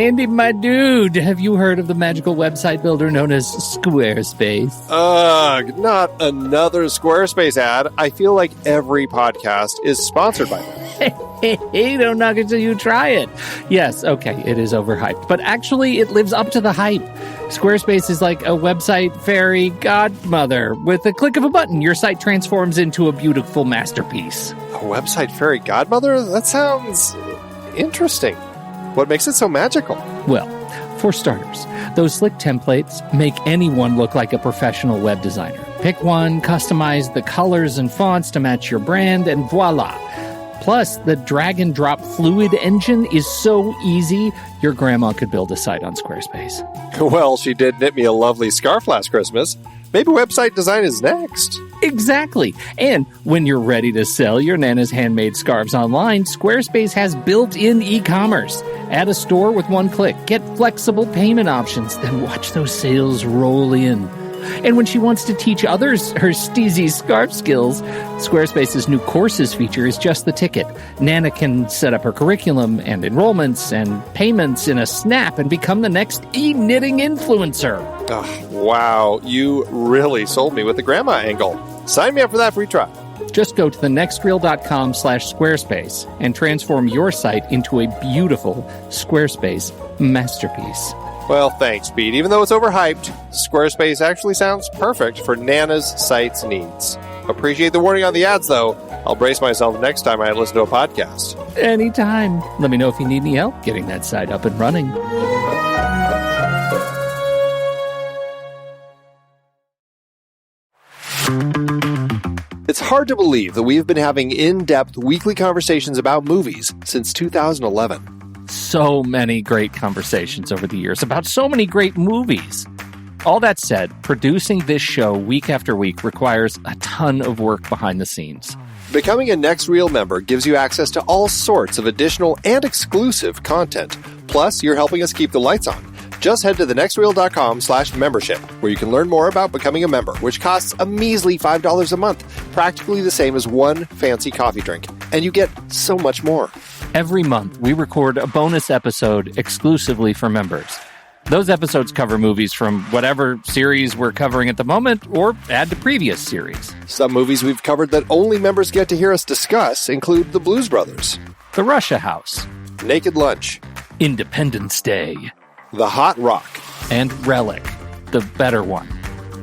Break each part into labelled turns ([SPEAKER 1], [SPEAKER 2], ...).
[SPEAKER 1] Andy, my dude, have you heard of the magical website builder known as Squarespace?
[SPEAKER 2] Ugh, not another Squarespace ad. I feel like every podcast is sponsored by them.
[SPEAKER 1] Hey, don't knock it till you try it. Yes, okay, it is overhyped, but actually it lives up to the hype. Squarespace is like a website fairy godmother. With a click of a button, your site transforms into a beautiful masterpiece.
[SPEAKER 2] A website fairy godmother? That sounds interesting. What makes it so magical?
[SPEAKER 1] Well, for starters, those slick templates make anyone look like a professional web designer. Pick one, customize the colors and fonts to match your brand, and voila. Plus, the drag-and-drop fluid engine is so easy, your grandma could build a site on Squarespace.
[SPEAKER 2] Well, she did knit me a lovely scarf last Christmas. Maybe website design is next.
[SPEAKER 1] Exactly. And when you're ready to sell your Nana's handmade scarves online, Squarespace has built-in e-commerce. Add a store with one click. Get flexible payment options. Then watch those sales roll in. And when she wants to teach others her steezy scarf skills, Squarespace's new courses feature is just the ticket. Nana can set up her curriculum and enrollments and payments in a snap and become the next e-knitting influencer.
[SPEAKER 2] Oh, wow, you really sold me with the grandma angle. Sign me up for that free trial.
[SPEAKER 1] Just go to thenextreel.com/Squarespace and transform your site into a beautiful Squarespace masterpiece.
[SPEAKER 2] Well, thanks, Pete. Even though it's overhyped, Squarespace actually sounds perfect for Nana's site's needs. Appreciate the warning on the ads, though. I'll brace myself next time I listen to a podcast.
[SPEAKER 1] Anytime. Let me know if you need any help getting that site up and running.
[SPEAKER 2] It's hard to believe that we've been having in-depth weekly conversations about movies since 2011.
[SPEAKER 1] So many great conversations over the years about so many great movies. All that said, producing this show week after week requires a ton of work behind the scenes.
[SPEAKER 2] Becoming a Next Reel member gives you access to all sorts of additional and exclusive content. Plus, you're helping us keep the lights on. Just head to thenextreel.com/membership, where you can learn more about becoming a member, which costs a measly $5 a month, practically the same as one fancy coffee drink. And you get so much more.
[SPEAKER 1] Every month, we record a bonus episode exclusively for members. Those episodes cover movies from whatever series we're covering at the moment, or add to previous series.
[SPEAKER 2] Some movies we've covered that only members get to hear us discuss include The Blues Brothers,
[SPEAKER 1] The Russia House,
[SPEAKER 2] Naked Lunch,
[SPEAKER 1] Independence Day,
[SPEAKER 2] The Hot Rock,
[SPEAKER 1] and Relic, the better one.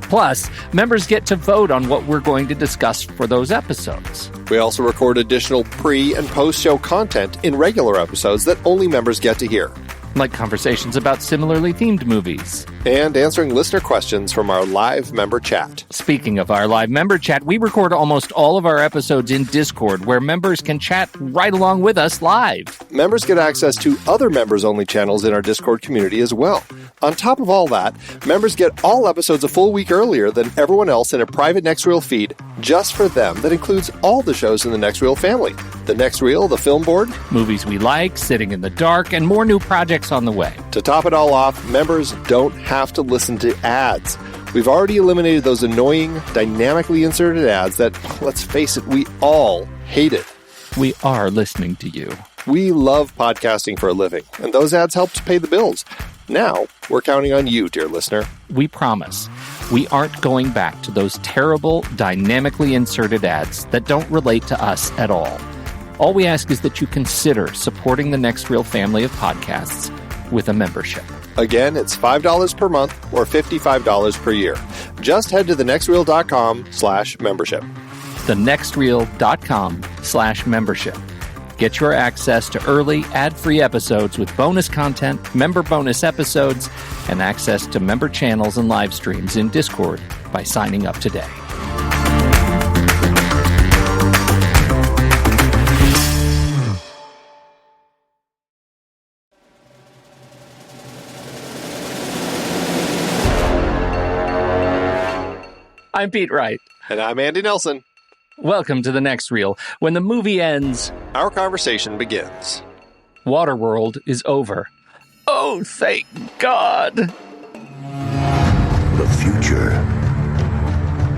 [SPEAKER 1] Plus, members get to vote on what we're going to discuss for those episodes.
[SPEAKER 2] We also record additional pre- and post-show content in regular episodes that only members get to hear.
[SPEAKER 1] Like conversations about similarly themed movies.
[SPEAKER 2] And answering listener questions from our live member chat.
[SPEAKER 1] Speaking of our live member chat, we record almost all of our episodes in Discord, where members can chat right along with us live.
[SPEAKER 2] Members get access to other members-only channels in our Discord community as well. On top of all that, members get all episodes a full week earlier than everyone else in a private Next Reel feed just for them that includes all the shows in the Next Reel family. The Next Reel, the Film Board,
[SPEAKER 1] movies we like, Sitting in the Dark, and more new projects on the way.
[SPEAKER 2] To top it all off, members don't have to listen to ads. We've already eliminated those annoying, dynamically inserted ads that, let's face it, we all hated.
[SPEAKER 1] We are listening to you.
[SPEAKER 2] We love podcasting for a living, and those ads help to pay the bills. Now, we're counting on you, dear listener.
[SPEAKER 1] We promise. We aren't going back to those terrible, dynamically inserted ads that don't relate to us at all. All we ask is that you consider supporting the Next Reel family of podcasts with a membership.
[SPEAKER 2] Again, it's $5 per month or $55 per year. Just head to thenextreel.com/membership.
[SPEAKER 1] thenextreel.com/membership. Get your access to early, ad-free episodes with bonus content, member bonus episodes, and access to member channels and live streams in Discord by signing up today. I'm Pete Wright.
[SPEAKER 2] And I'm Andy Nelson.
[SPEAKER 1] Welcome to The Next Reel. When the movie ends,
[SPEAKER 2] our conversation begins.
[SPEAKER 1] Waterworld is over. Oh, thank God.
[SPEAKER 3] The future.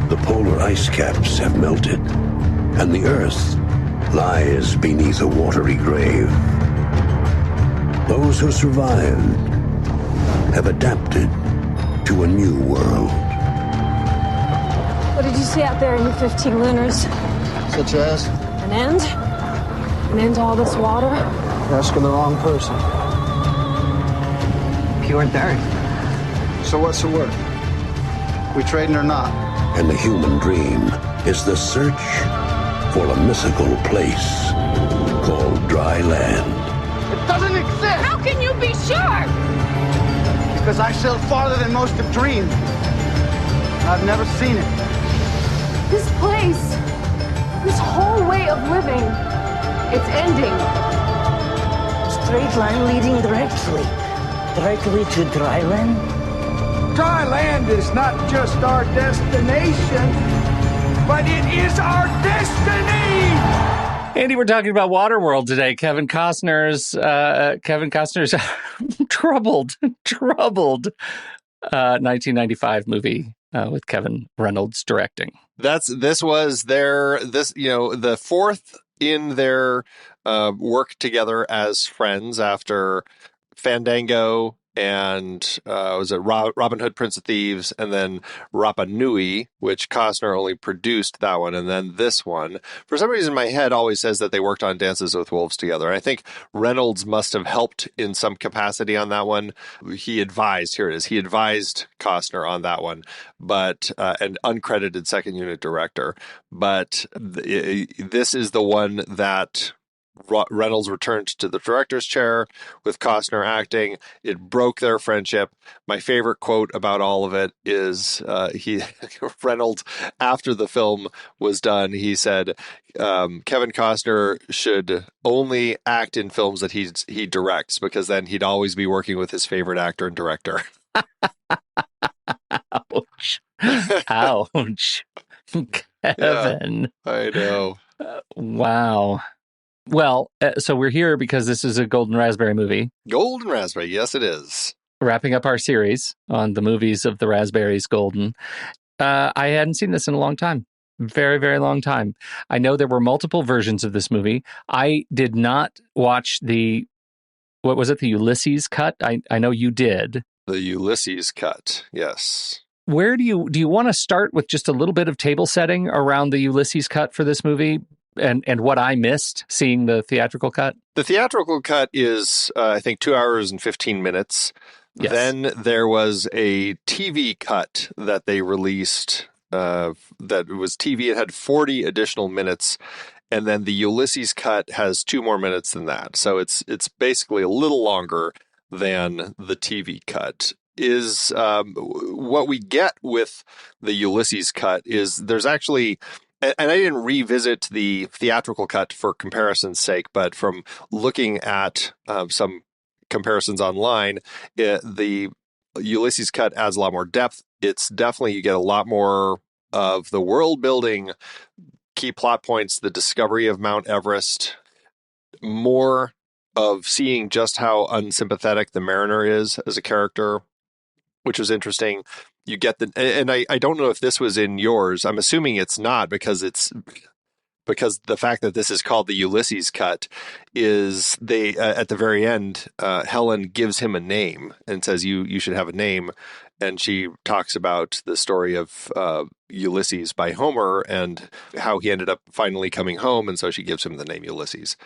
[SPEAKER 3] The polar ice caps have melted, and the Earth lies beneath a watery grave. Those who survived have adapted to a new world.
[SPEAKER 4] What did you see out there in your 15 lunars?
[SPEAKER 5] Such as?
[SPEAKER 4] An end? An end to all this water?
[SPEAKER 5] You're asking the wrong person.
[SPEAKER 6] Pure dirt.
[SPEAKER 5] So what's the word? We trading or not?
[SPEAKER 3] And the human dream is the search for a mythical place called dry land.
[SPEAKER 5] It doesn't exist!
[SPEAKER 4] How can you be sure?
[SPEAKER 5] Because I sailed farther than most have dreamed. I've never seen it.
[SPEAKER 4] This place, this whole way of living, it's ending.
[SPEAKER 6] Straight line leading directly to dry land.
[SPEAKER 5] Dry land is not just our destination, but it is our destiny!
[SPEAKER 1] Andy, we're talking about Waterworld today. Kevin Costner's troubled 1995 movie with Kevin Reynolds directing.
[SPEAKER 2] This was the fourth in their work together as friends after Fandango and was it Robin Hood, Prince of Thieves, and then Rapa Nui, which Costner only produced that one, and then this one. For some reason, my head always says that they worked on Dances with Wolves together. I think Reynolds must have helped in some capacity on that one. He advised Costner on that one, but an uncredited second unit director. But this is the one that Reynolds returned to the director's chair with Costner acting. It broke their friendship. My favorite quote about all of it is Reynolds, after the film was done, he said, Kevin Costner should only act in films that he directs, because then he'd always be working with his favorite actor and director.
[SPEAKER 1] Ouch. Ouch. Kevin.
[SPEAKER 2] Yeah, I know.
[SPEAKER 1] Wow. Well, so we're here because this is a Golden Raspberry movie.
[SPEAKER 2] Golden Raspberry, yes it is.
[SPEAKER 1] Wrapping up our series on the movies of the Raspberries Golden. I hadn't seen this in a long time. Very, very long time. I know there were multiple versions of this movie. I did not watch the Ulysses cut? I know you did.
[SPEAKER 2] The Ulysses cut, yes.
[SPEAKER 1] Where do you want to start with just a little bit of table setting around the Ulysses cut for this movie? And what I missed seeing the theatrical cut?
[SPEAKER 2] The theatrical cut is, I think, 2 hours and 15 minutes.
[SPEAKER 1] Yes.
[SPEAKER 2] Then there was a TV cut that they released that was TV. It had 40 additional minutes. And then the Ulysses cut has 2 more minutes than that. So it's basically a little longer than the TV cut. Is what we get with the Ulysses cut is there's actually... And I didn't revisit the theatrical cut for comparison's sake, but from looking at some comparisons online, the Ulysses cut adds a lot more depth. It's definitely, you get a lot more of the world building, key plot points, the discovery of Mount Everest, more of seeing just how unsympathetic the mariner is as a character, which was interesting. You get and I don't know if this was in yours. I'm assuming it's not, because the fact that this is called the Ulysses cut is they at the very end, Helen gives him a name and says, you should have a name. And she talks about the story of Ulysses by Homer and how he ended up finally coming home. And so she gives him the name Ulysses.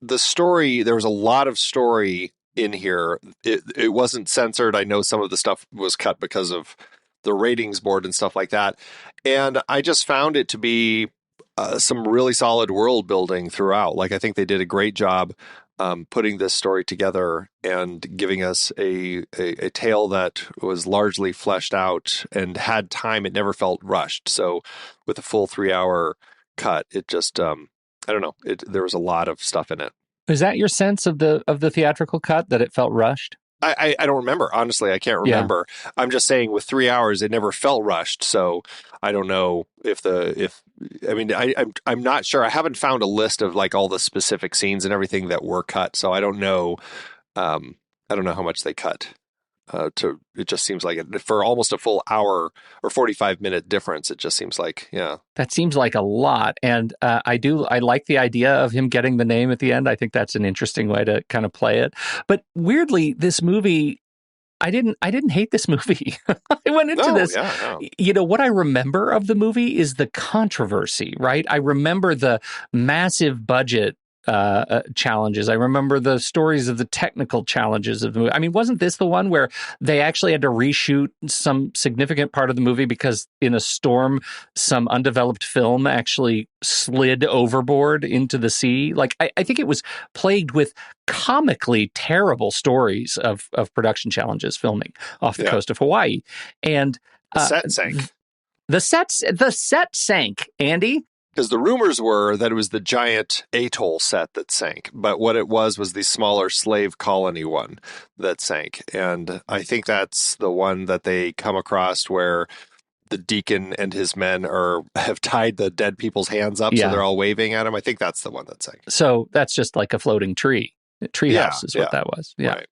[SPEAKER 2] The story, there was a lot of story in here. It wasn't censored. I know some of the stuff was cut because of the ratings board and stuff like that. And I just found it to be some really solid world building throughout. Like, I think they did a great job putting this story together and giving us a tale that was largely fleshed out and had time. It never felt rushed. So with a full 3-hour cut, it just, I don't know, there was a lot of stuff in it.
[SPEAKER 1] Is that your sense of the theatrical cut, that it felt rushed?
[SPEAKER 2] I don't remember. Honestly, I can't remember. Yeah. I'm just saying with 3 hours, it never felt rushed. So I don't know I'm not sure. I haven't found a list of like all the specific scenes and everything that were cut. So I don't know. I don't know how much they cut. It just seems like it, for almost a full hour or 45-minute difference. It just seems like, yeah.
[SPEAKER 1] That seems like a lot. And I like the idea of him getting the name at the end. I think that's an interesting way to kind of play it. But weirdly, this movie, I didn't hate this movie. I went into this, what I remember of the movie is the controversy, right? I remember the massive budget challenges. I remember the stories of the technical challenges of the movie. I mean, wasn't this the one where they actually had to reshoot some significant part of the movie because in a storm, some undeveloped film actually slid overboard into the sea? Like, I think it was plagued with comically terrible stories of production challenges filming off the coast of Hawaii. And
[SPEAKER 2] the set sank.
[SPEAKER 1] The set sank, Andy.
[SPEAKER 2] Because the rumors were that it was the giant atoll set that sank, but what it was the smaller slave colony one that sank. And I think that's the one that they come across where the deacon and his men have tied the dead people's hands up, so they're all waving at him. I think that's the one that sank.
[SPEAKER 1] So that's just like a floating treehouse is what that was. Yeah.
[SPEAKER 2] Right.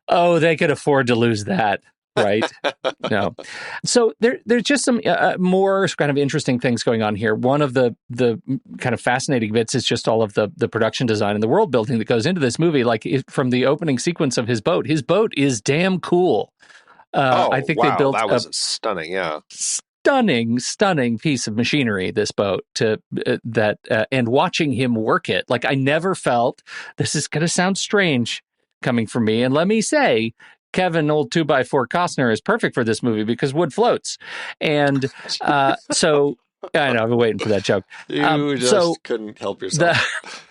[SPEAKER 1] Oh, they could afford to lose that. Right. No. So there's just some more kind of interesting things going on here. One of the kind of fascinating bits is just all of the production design and the world building that goes into this movie. Like from the opening sequence of his boat is damn cool. I think they built
[SPEAKER 2] that was stunning. Yeah.
[SPEAKER 1] Stunning piece of machinery, this boat, and watching him work it. Like, I never felt, this is going to sound strange coming from me. And let me say, Kevin, old 2x4 Costner, is perfect for this movie because wood floats. And so, I know, I've been waiting for that joke.
[SPEAKER 2] You just couldn't help yourself.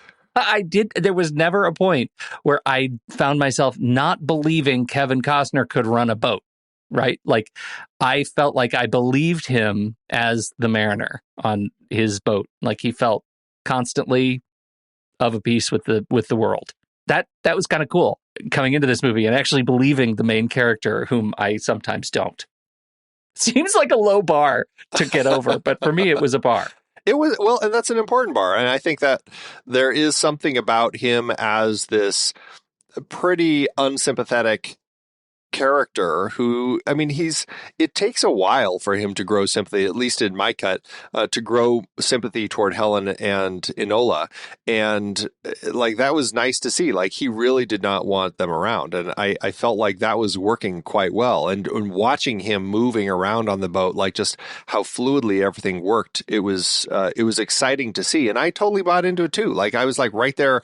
[SPEAKER 1] There was never a point where I found myself not believing Kevin Costner could run a boat, right? Like, I felt like I believed him as the mariner on his boat. Like, he felt constantly of a piece with the world. That was kind of cool, coming into this movie and actually believing the main character, whom I sometimes don't. Seems like a low bar to get over, but for me, it was a bar.
[SPEAKER 2] It was, well, and that's an important bar. And I think that there is something about him as this pretty unsympathetic character who, I mean, it takes a while for him to grow sympathy, at least in my cut, to grow sympathy toward Helen and Enola. And like, that was nice to see. Like, he really did not want them around. And I felt like that was working quite well. And watching him moving around on the boat, like just how fluidly everything worked, it was exciting to see. And I totally bought into it too. Like, I was like right there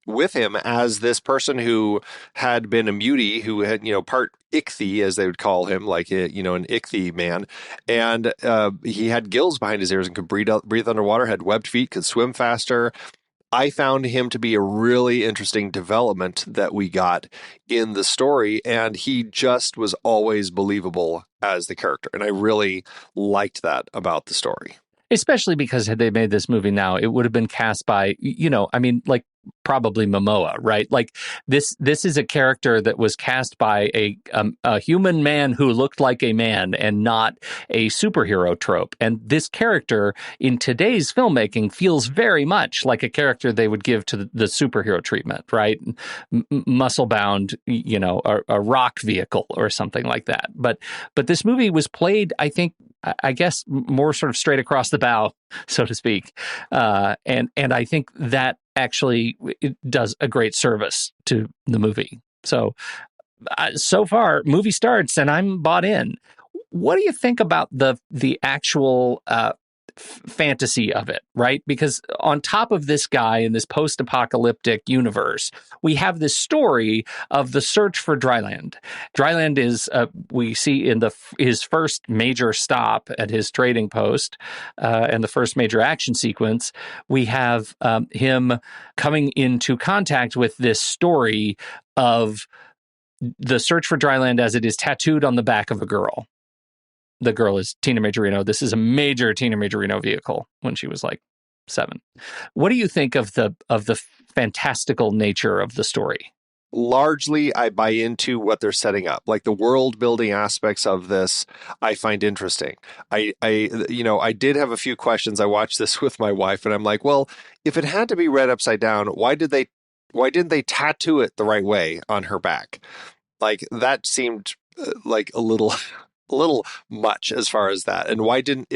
[SPEAKER 2] with him as this person who had been a mutie, who had, part ichthy, as they would call him, like, an ichthy man. And he had gills behind his ears and could breathe underwater, had webbed feet, could swim faster. I found him to be a really interesting development that we got in the story. And he just was always believable as the character. And I really liked that about the story.
[SPEAKER 1] Especially because had they made this movie now, it would have been cast by, like probably Momoa, right? Like this is a character that was cast by a human man who looked like a man and not a superhero trope. And this character in today's filmmaking feels very much like a character they would give to the superhero treatment, right? Muscle bound, a rock vehicle or something like that. But this movie was played, I guess, more sort of straight across the bow, so to speak. And I think that actually it does a great service to the movie. So far, movie starts and I'm bought in. What do you think about the actual fantasy of it, right? Because on top of this guy in this post-apocalyptic universe, we have this story of the search for dry land. Dry land is, we see in his first major stop at his trading post and the first major action sequence, we have him coming into contact with this story of the search for dry land as it is tattooed on the back of a girl. The girl is Tina Majorino. This is a major Tina Majorino vehicle when she was like 7. What do you think of the fantastical nature of the story?
[SPEAKER 2] Largely, I buy into what they're setting up. Like the world building aspects of this, I find interesting. I did have a few questions. I watched this with my wife, and I'm like, well, if it had to be read upside down, why didn't they tattoo it the right way on her back? Like that seemed like a little much as far as that. And why didn't,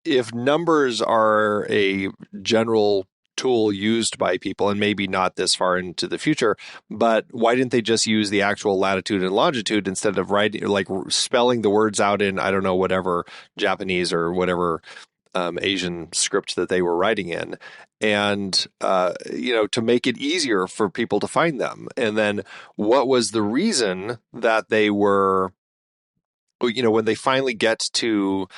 [SPEAKER 2] if numbers are a general tool used by people, and maybe not this far into the future, but why didn't they just use the actual latitude and longitude instead of writing, like spelling the words out in, I don't know, whatever Japanese or whatever Asian script that they were writing in, and to make it easier for people to find them. And then what was the reason that they were, when they finally get to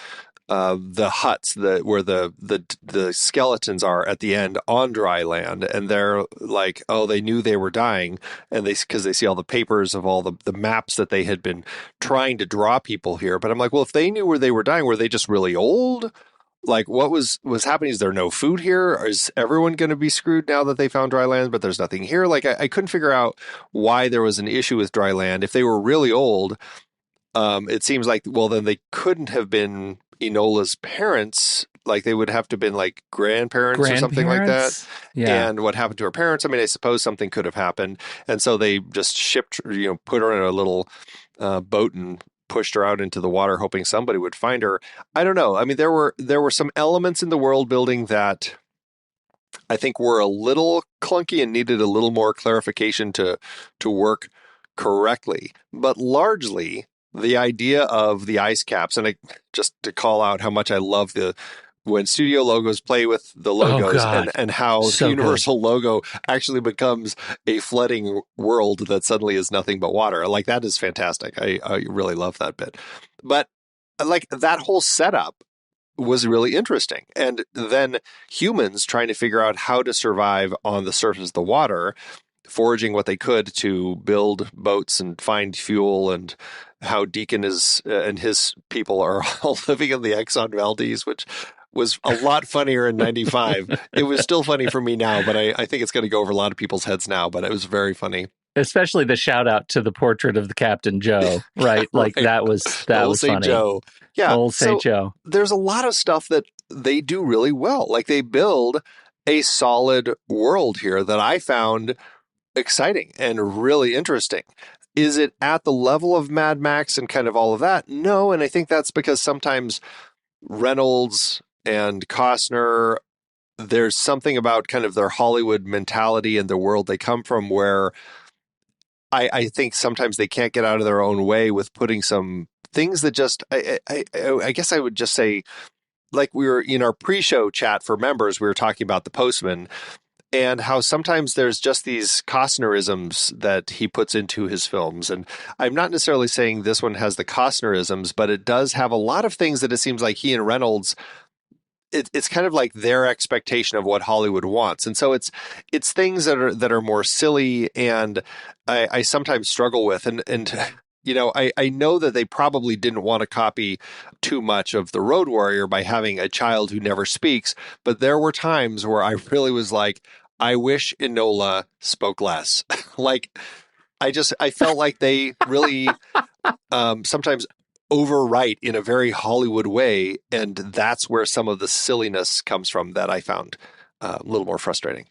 [SPEAKER 2] the huts where the skeletons are at the end on dry land, and they're like, oh, they knew they were dying, and because they see all the papers of all the maps that they had been trying to draw people here. But I'm like, well, if they knew where they were dying, were they just really old? Like, what was happening? Is there no food here? Or is everyone going to be screwed now that they found dry land, but there's nothing here? Like, I couldn't figure out why there was an issue with dry land. If they were really old, it seems like, well, then they couldn't have been Enola's parents. Like, they would have to have been like grandparents or something like that.
[SPEAKER 1] Yeah.
[SPEAKER 2] And what happened to her parents? I mean, I suppose something could have happened. And so they just shipped, put her in a little boat and pushed her out into the water, hoping somebody would find her. I don't know. I mean, there were some elements in the world building that I think were a little clunky and needed a little more clarification to work correctly. But largely, the idea of the ice caps, and just to call out how much I love when studio logos play with the logos, and how the Universal logo actually becomes a flooding world that suddenly is nothing but water. Like, that is fantastic. I really love that bit. But like, that whole setup was really interesting. And then humans trying to figure out how to survive on the surface of the water, foraging what they could to build boats and find fuel, and how Deacon and his people are all living in the Exxon Valdez, which was a lot funnier in 95. It was still funny for me now, but I think it's going to go over a lot of people's heads now, but it was very funny.
[SPEAKER 1] Especially the shout out to the portrait of the Captain Joe, right? Like
[SPEAKER 2] Right.
[SPEAKER 1] that was funny.
[SPEAKER 2] Joe. Yeah.
[SPEAKER 1] Old St. Joe.
[SPEAKER 2] There's a lot of stuff that they do really well. Like, they build a solid world here that I found exciting and really interesting. Is it at the level of Mad Max and kind of all of that? No. And I think that's because sometimes Reynolds and Costner, there's something about kind of their Hollywood mentality and the world they come from where I think sometimes they can't get out of their own way with putting some things that just, I guess I would just say, like, we were in our pre-show chat for members, we were talking about The Postman, and how sometimes there's just these Costnerisms that he puts into his films. And I'm not necessarily saying this one has the Costnerisms, but it does have a lot of things that it seems like he and Reynolds, it's kind of like their expectation of what Hollywood wants. And so it's things that are more silly, and I sometimes struggle with. And I know that they probably didn't want to copy too much of The Road Warrior by having a child who never speaks. But there were times where I really was like, I wish Enola spoke less. Like, I felt like they really sometimes overwrite in a very Hollywood way. And that's where some of the silliness comes from that I found a little more frustrating.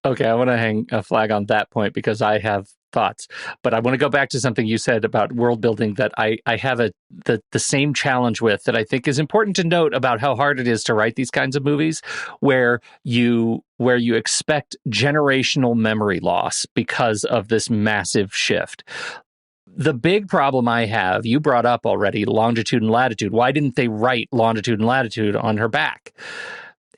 [SPEAKER 1] Okay, I want to hang a flag on that point because I have thoughts, but I want to go back to something you said about world building that I have the same challenge with, that I think is important to note about how hard it is to write these kinds of movies where you expect generational memory loss because of this massive shift. The big problem I have, you brought up already, longitude and latitude. Why didn't they write longitude and latitude on her back?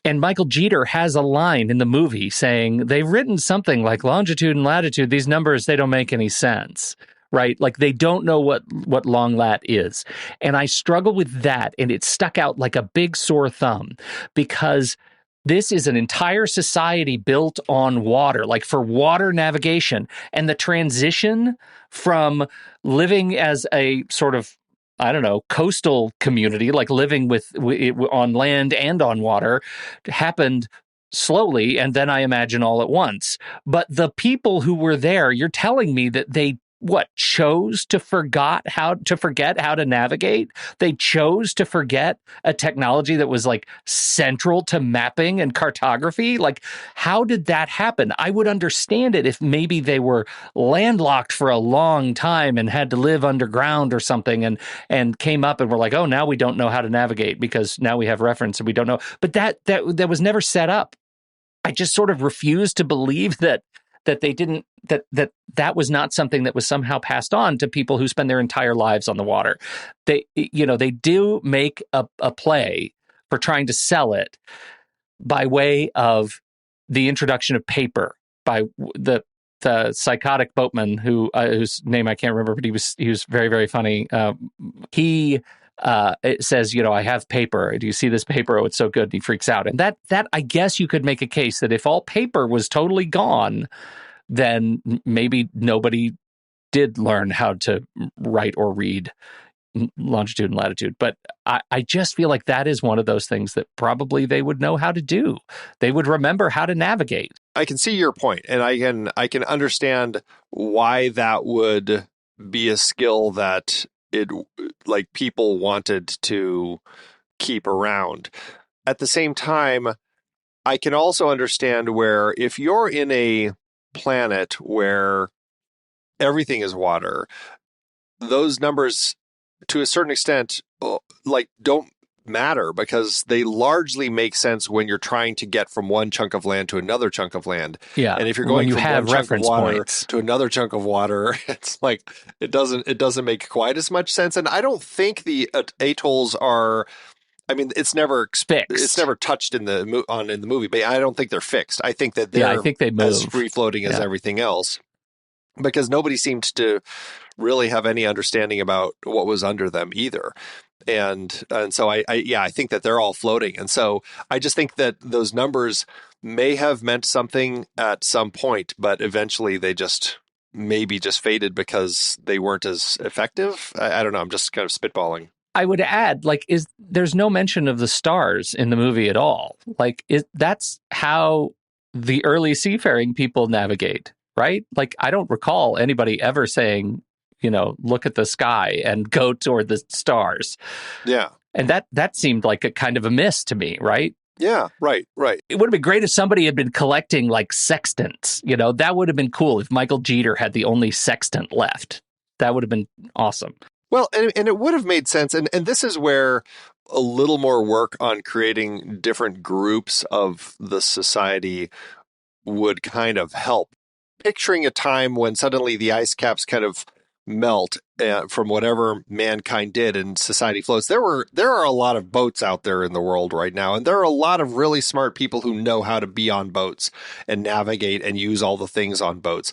[SPEAKER 1] And Michael Jeter has a line in the movie saying they've written something like longitude and latitude. These numbers, they don't make any sense, right? Like, they don't know what long lat is. And I struggle with that. And it stuck out like a big sore thumb because this is an entire society built on water, like for water navigation. And the transition from living as a sort of, I don't know, coastal community, like living on land and on water, happened slowly, and then I imagine all at once. But the people who were there, you're telling me that they chose to forget how to navigate. They chose to forget a technology that was like central to mapping and cartography. Like, how did that happen? I would understand it if maybe they were landlocked for a long time and had to live underground or something, and came up and were like, oh, now we don't know how to navigate because now we have reference and we don't know. But that was never set up. I just sort of refuse to believe that they didn't, that was not something that was somehow passed on to people who spend their entire lives on the water. They do make a play for trying to sell it by way of the introduction of paper by the psychotic boatman whose name I can't remember, but he was very, very funny. It says, I have paper. Do you see this paper? Oh, it's so good. And he freaks out. And that I guess you could make a case that if all paper was totally gone, then maybe nobody did learn how to write or read longitude and latitude. But I just feel like that is one of those things that probably they would know how to do. They would remember how to navigate.
[SPEAKER 2] I can see your point, and I can understand why that would be a skill that people wanted to keep around. At the same time, I can also understand where if you're in a planet where everything is water, those numbers to a certain extent don't matter, because they largely make sense when you're trying to get from one chunk of land to another chunk of land.
[SPEAKER 1] Yeah.
[SPEAKER 2] And if you're going from one chunk of water
[SPEAKER 1] points
[SPEAKER 2] to another chunk of water, it's like it doesn't make quite as much sense. And I don't think the atolls are, I mean, it's never
[SPEAKER 1] fixed.
[SPEAKER 2] It's never touched in the movie, but I don't think they're fixed. I think that
[SPEAKER 1] I think they move
[SPEAKER 2] as free floating as everything else, because nobody seemed to really have any understanding about what was under them either. And so I think that they're all floating. And so I just think that those numbers may have meant something at some point, but eventually they just faded because they weren't as effective. I don't know. I'm just kind of spitballing.
[SPEAKER 1] I would add, there's no mention of the stars in the movie at all. That's how the early seafaring people navigate, right? I don't recall anybody ever saying, look at the sky and go toward the stars.
[SPEAKER 2] Yeah.
[SPEAKER 1] And that seemed like a kind of a miss to me, right?
[SPEAKER 2] Yeah, right.
[SPEAKER 1] It would have been great if somebody had been collecting sextants. That would have been cool if Michael Jeter had the only sextant left. That would have been awesome.
[SPEAKER 2] Well, and it would have made sense. And this is where a little more work on creating different groups of the society would kind of help. Picturing a time when suddenly the ice caps kind of melt from whatever mankind did and society floats. There are a lot of boats out there in the world right now, and there are a lot of really smart people who know how to be on boats and navigate and use all the things on boats.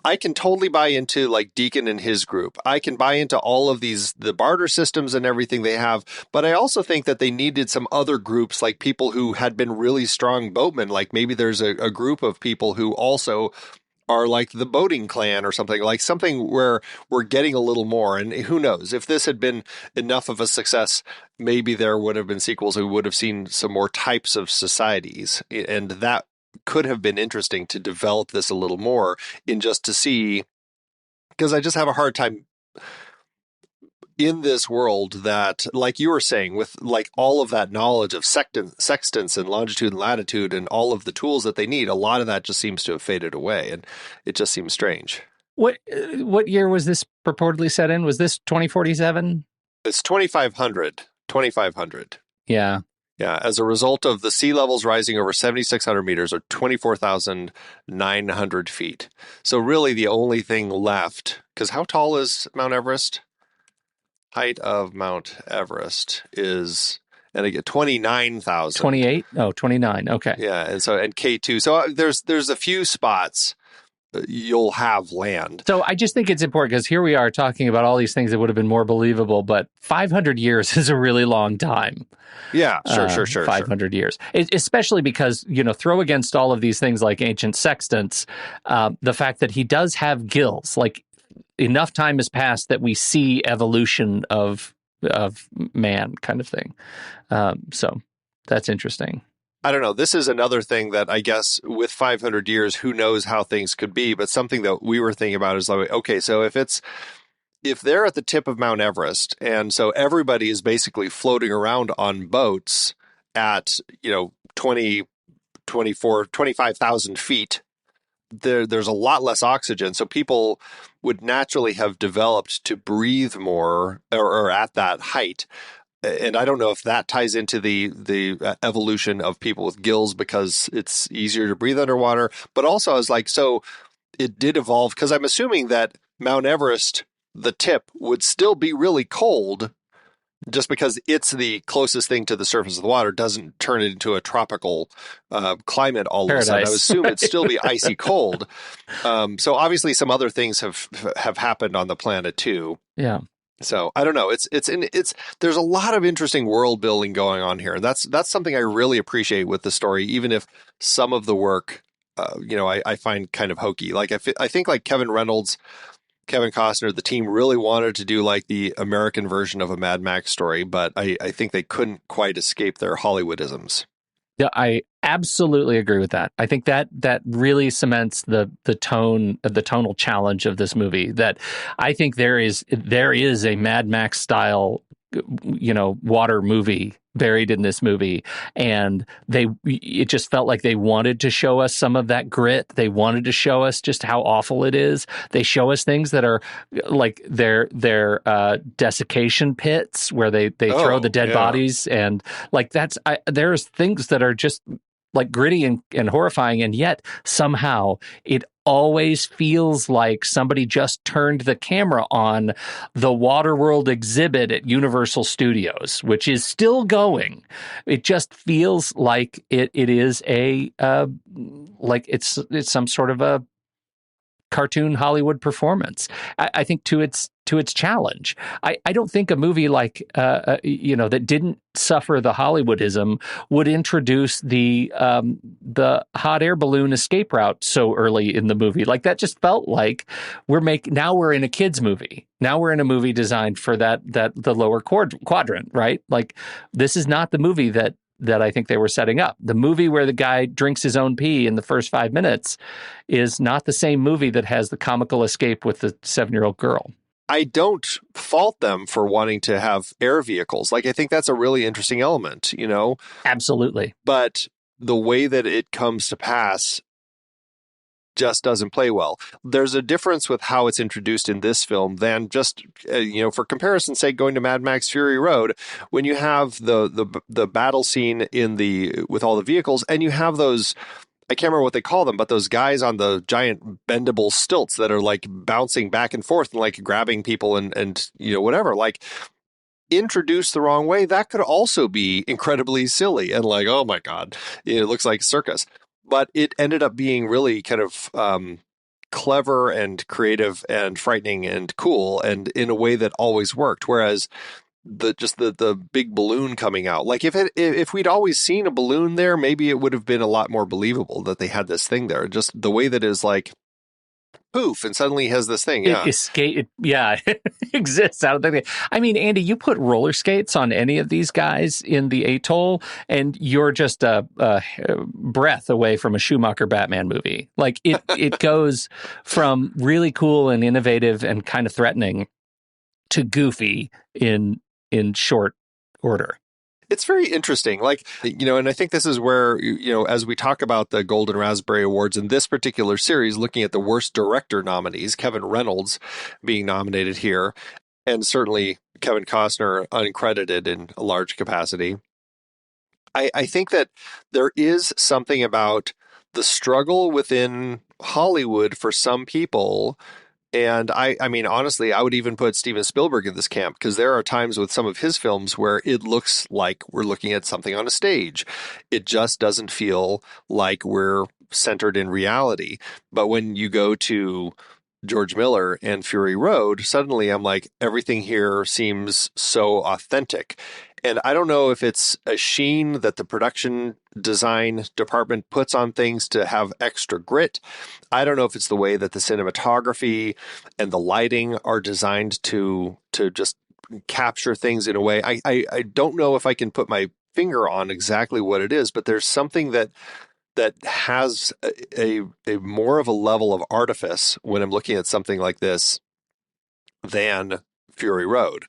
[SPEAKER 2] I can totally buy into Deacon and his group. I can buy into all of the barter systems and everything they have, but I also think that they needed some other groups, like people who had been really strong boatmen. Like maybe there's a group of people who also are like the boating clan or something where we're getting a little more. And who knows, if this had been enough of a success, maybe there would have been sequels who would have seen some more types of societies. And that could have been interesting to develop this a little more in just to see, because I just have a hard time in this world that, like you were saying, with all of that knowledge of sextants and longitude and latitude and all of the tools that they need, a lot of that just seems to have faded away, and it just seems strange.
[SPEAKER 1] What year was this purportedly set in? Was this 2047?
[SPEAKER 2] It's 2500. 2500.
[SPEAKER 1] Yeah.
[SPEAKER 2] Yeah, as a result of the sea levels rising over 7,600 meters or 24,900 feet. So really the only thing left, because how tall is Mount Everest? Height of Mount Everest is, and again, 29,000.
[SPEAKER 1] 28? Oh, 29. Okay.
[SPEAKER 2] Yeah, and K2. So there's a few spots you'll have land.
[SPEAKER 1] So I just think it's important, because here we are talking about all these things that would have been more believable, but 500 years is a really long time.
[SPEAKER 2] Yeah, sure.
[SPEAKER 1] 500 years. Especially because, throw against all of these things like ancient sextants, the fact that he does have gills, enough time has passed that we see evolution of man kind of thing. So that's interesting.
[SPEAKER 2] I don't know. This is another thing that I guess with 500 years, who knows how things could be. But something that we were thinking about is like, okay, so if they're at the tip of Mount Everest, and so everybody is basically floating around on boats at, 20, 24, 25,000 feet, there's a lot less oxygen. So people would naturally have developed to breathe more or at that height. And I don't know if that ties into the evolution of people with gills because it's easier to breathe underwater. But also I was like, so it did evolve because I'm assuming that Mount Everest, the tip, would still be really cold just because it's the closest thing to the surface of the water doesn't turn it into a tropical climate all
[SPEAKER 1] Paradise.
[SPEAKER 2] of a sudden. I would assume it'd still be icy cold. So obviously some other things have happened on the planet too.
[SPEAKER 1] Yeah.
[SPEAKER 2] So I don't know. There's a lot of interesting world building going on here. That's something I really appreciate with the story, even if some of the work, I find kind of hokey. Like I think like Kevin Reynolds, Kevin Costner, the team really wanted to do like the American version of a Mad Max story, but I think they couldn't quite escape their Hollywoodisms.
[SPEAKER 1] Yeah, I absolutely agree with that. I think that really cements the tonal challenge of this movie. That I think there is a Mad Max style, water movie buried in this movie, and it just felt like they wanted to show us some of that grit. They wanted to show us just how awful it is. They show us things that are like their desiccation pits where they throw the dead bodies, and like there's things that are just like gritty and horrifying, and yet somehow it always feels like somebody just turned the camera on the Waterworld exhibit at Universal Studios, which is still going. It just feels like it is like it's some sort of a cartoon Hollywood performance. I think to its challenge. I don't think a movie like that didn't suffer the Hollywoodism would introduce the hot air balloon escape route so early in the movie. Like that just felt like now we're in a kids movie. Now we're in a movie designed for the lower quadrant, right? Like this is not the movie that I think they were setting up. The movie where the guy drinks his own pee in the first 5 minutes is not the same movie that has the comical escape with the 7-year-old girl.
[SPEAKER 2] I don't fault them for wanting to have air vehicles. Like, I think that's a really interesting element,
[SPEAKER 1] Absolutely.
[SPEAKER 2] But the way that it comes to pass just doesn't play well. There's a difference with how it's introduced in this film than just, for comparison's sake, going to Mad Max Fury Road, when you have the battle scene with all the vehicles, and you have those, I can't remember what they call them, but those guys on the giant bendable stilts that are like bouncing back and forth and like grabbing people and whatever, like introduced the wrong way, that could also be incredibly silly and like, oh my God, it looks like circus. But it ended up being really kind of clever and creative and frightening and cool, and in a way that always worked. Whereas the big balloon coming out, like if we'd always seen a balloon there, maybe it would have been a lot more believable that they had this thing there. Just the way that is like poof, and suddenly he has this thing. Yeah,
[SPEAKER 1] it exists out of the thing. I mean, Andy, you put roller skates on any of these guys in the atoll, and you're just a breath away from a Schumacher Batman movie. Like it goes from really cool and innovative and kind of threatening to goofy in short order.
[SPEAKER 2] It's very interesting. Like, and I think this is where, as we talk about the Golden Raspberry Awards in this particular series, looking at the worst director nominees, Kevin Reynolds being nominated here, and certainly Kevin Costner uncredited in a large capacity. I think that there is something about the struggle within Hollywood for some people. And I mean, honestly, I would even put Steven Spielberg in this camp, because there are times with some of his films where it looks like we're looking at something on a stage. It just doesn't feel like we're centered in reality. But when you go to George Miller and Fury Road, suddenly I'm like, everything here seems so authentic. And I don't know if it's a sheen that the production design department puts on things to have extra grit. I don't know if it's the way that the cinematography and the lighting are designed to just capture things in a way. I don't know if I can put my finger on exactly what it is, but there's something that has a more of a level of artifice when I'm looking at something like this than Fury Road.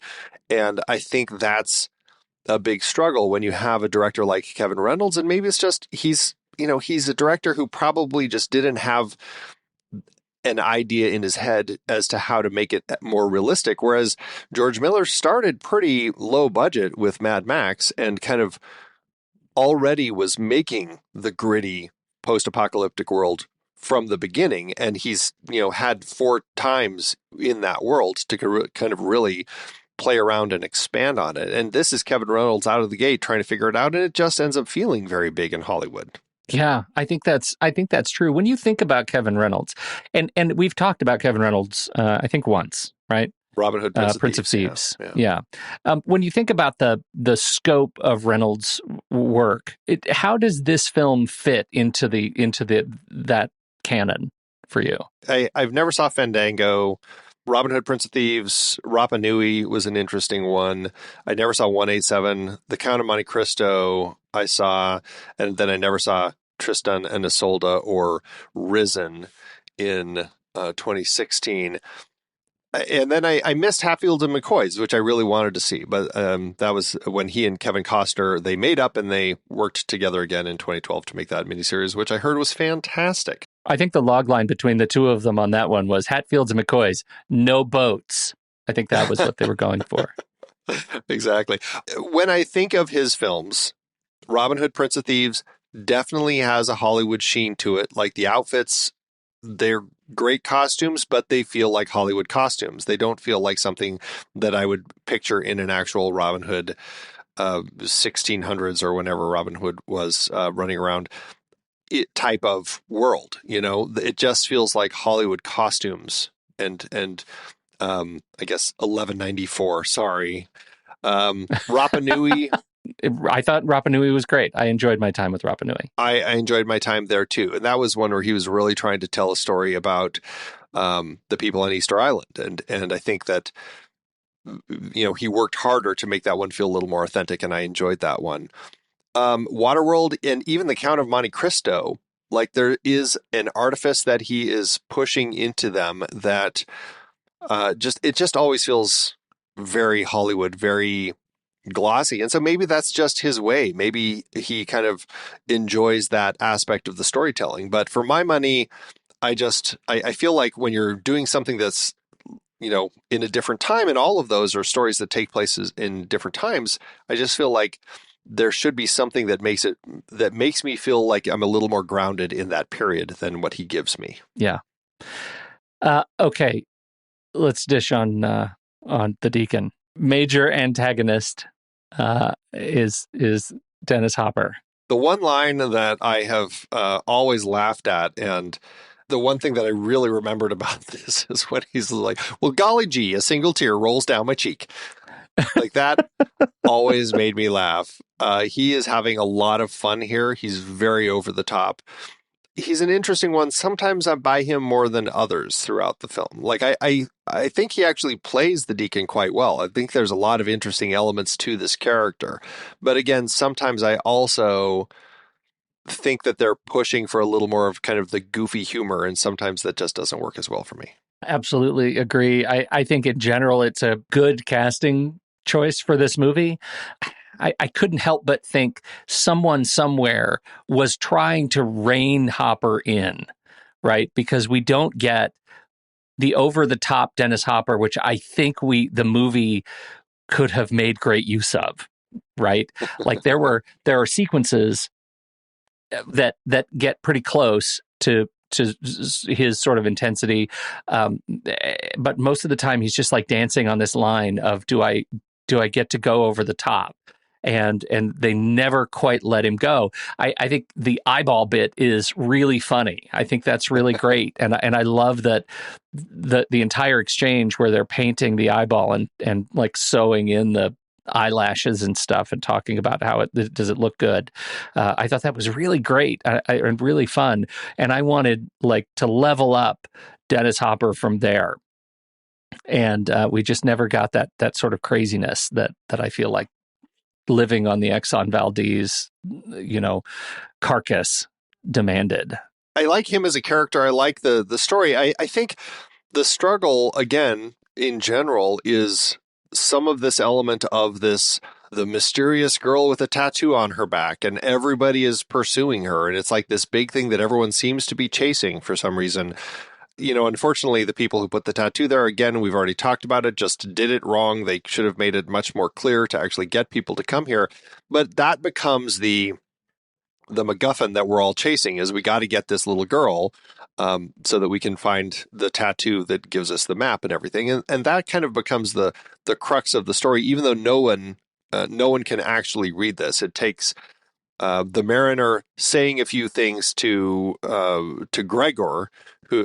[SPEAKER 2] And I think that's a big struggle when you have a director like Kevin Reynolds, and maybe it's just he's a director who probably just didn't have an idea in his head as to how to make it more realistic. Whereas George Miller started pretty low budget with Mad Max and kind of already was making the gritty post-apocalyptic world from the beginning. And he's, had 4 times in that world to kind of really play around and expand on it. And this is Kevin Reynolds out of the gate trying to figure it out. And it just ends up feeling very big in Hollywood.
[SPEAKER 1] Yeah, I think that's true. When you think about Kevin Reynolds, and we've talked about Kevin Reynolds, I think once, right?
[SPEAKER 2] Robin Hood,
[SPEAKER 1] Prince of Thieves. Yeah. When you think about the scope of Reynolds' work, how does this film fit into that canon for you?
[SPEAKER 2] I've never saw Fandango. Robin Hood, Prince of Thieves, Rapa Nui was an interesting one. I never saw 187. The Count of Monte Cristo I saw, and then I never saw Tristan and Isolde or Risen in 2016. And then I missed Hatfield and McCoy's, which I really wanted to see. But that was when he and Kevin Costner, they made up and they worked together again in 2012 to make that miniseries, which I heard was fantastic.
[SPEAKER 1] I think the log line between the two of them on that one was Hatfields and McCoys, no boats. I think that was what they were going for.
[SPEAKER 2] Exactly. When I think of his films, Robin Hood, Prince of Thieves definitely has a Hollywood sheen to it. Like the outfits, they're great costumes, but they feel like Hollywood costumes. They don't feel like something that I would picture in an actual Robin Hood 1600s or whenever Robin Hood was running around type of world. It just feels like Hollywood costumes and I guess 1194. Sorry. Rapa Nui.
[SPEAKER 1] I thought Rapa Nui was great. I enjoyed my time with Rapa Nui.
[SPEAKER 2] I enjoyed my time there too. And that was one where he was really trying to tell a story about the people on Easter Island. And I think that, he worked harder to make that one feel a little more authentic. And I enjoyed that one. Waterworld and even the Count of Monte Cristo, like there is an artifice that he is pushing into them that it just always feels very Hollywood, very glossy. And so maybe that's just his way. Maybe he kind of enjoys that aspect of the storytelling. But for my money, I feel like when you're doing something that's, in a different time, and all of those are stories that take place in different times, I just feel like there should be something that makes me feel like I'm a little more grounded in that period than what he gives me.
[SPEAKER 1] Yeah. Okay. Let's dish on the Deacon. Major antagonist is Dennis Hopper.
[SPEAKER 2] The one line that I have always laughed at, and the one thing that I really remembered about this is when he's like, well, golly gee, a single tear rolls down my cheek. Like that always made me laugh. He is having a lot of fun here. He's very over the top. He's an interesting one. Sometimes I buy him more than others throughout the film. Like I think he actually plays the Deacon quite well. I think there's a lot of interesting elements to this character. But again, sometimes I also think that they're pushing for a little more of kind of the goofy humor, and sometimes that just doesn't work as well for me.
[SPEAKER 1] Absolutely agree. I think in general, it's a good casting choice for this movie. I couldn't help but think someone somewhere was trying to rein Hopper in, right? Because we don't get the over-the-top Dennis Hopper, which I think the movie could have made great use of, right? Like there are sequences that get pretty close to his sort of intensity, but most of the time he's just like dancing on this line of do I get to go over the top, and they never quite let him go. I think the eyeball bit is really funny. I think that's really great, and I love that the entire exchange where they're painting the eyeball and like sewing in the eyelashes and stuff and talking about how does it look good. I thought that was really great and really fun. And I wanted like to level up Dennis Hopper from there. And we just never got that sort of craziness that I feel like living on the Exxon Valdez, carcass demanded.
[SPEAKER 2] I like him as a character. I like the story. I think the struggle, again, in general, is some of this element of the mysterious girl with a tattoo on her back, and everybody is pursuing her. And it's like this big thing that everyone seems to be chasing for some reason. Unfortunately, the people who put the tattoo there, again, we've already talked about it, just did it wrong. They should have made it much more clear to actually get people to come here. But that becomes the MacGuffin that we're all chasing, is we got to get this little girl so that we can find the tattoo that gives us the map and everything. And that kind of becomes the crux of the story, even though no one can actually read this. It takes the mariner saying a few things to Gregor,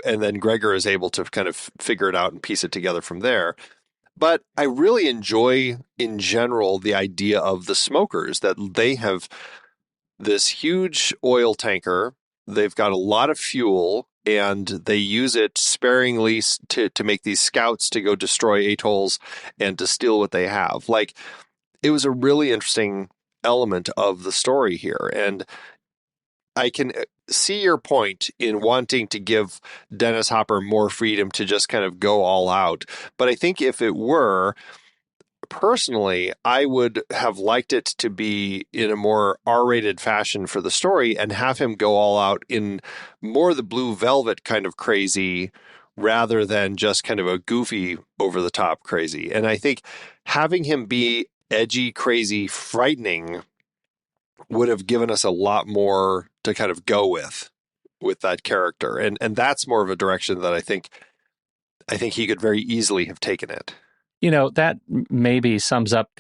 [SPEAKER 2] and then Gregor is able to kind of figure it out and piece it together from there. But I really enjoy, in general, the idea of the smokers, that they have this huge oil tanker. They've got a lot of fuel, and they use it sparingly to make these scouts to go destroy atolls and to steal what they have. Like, it was a really interesting element of the story here. And I can see your point in wanting to give Dennis Hopper more freedom to just kind of go all out. But I think if it were, personally, I would have liked it to be in a more R-rated fashion for the story and have him go all out in more the Blue Velvet kind of crazy rather than just kind of a goofy, over-the-top crazy. And I think having him be edgy, crazy, frightening would have given us a lot more to kind of go with that character. And that's more of a direction that I think he could very easily have taken it.
[SPEAKER 1] That maybe sums up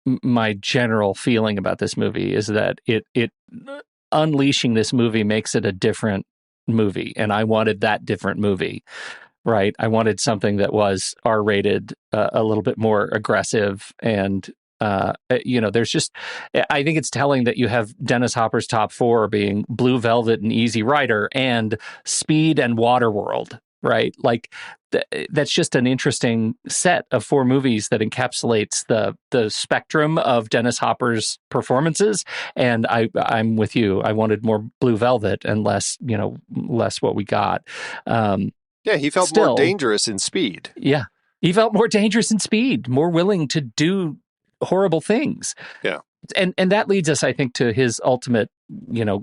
[SPEAKER 1] my general feeling about this movie, is that it unleashing this movie makes it a different movie. And I wanted that different movie, right? I wanted something that was R-rated, a little bit more aggressive. And, there's just, I think it's telling that you have Dennis Hopper's top four being Blue Velvet and Easy Rider and Speed and Waterworld, right? Like, that's just an interesting set of four movies that encapsulates the spectrum of Dennis Hopper's performances. And I'm with you. I wanted more Blue Velvet and less what we got.
[SPEAKER 2] He felt more dangerous in Speed.
[SPEAKER 1] Yeah, he felt more dangerous in Speed, more willing to do horrible things.
[SPEAKER 2] Yeah.
[SPEAKER 1] And that leads us, I think, to his ultimate,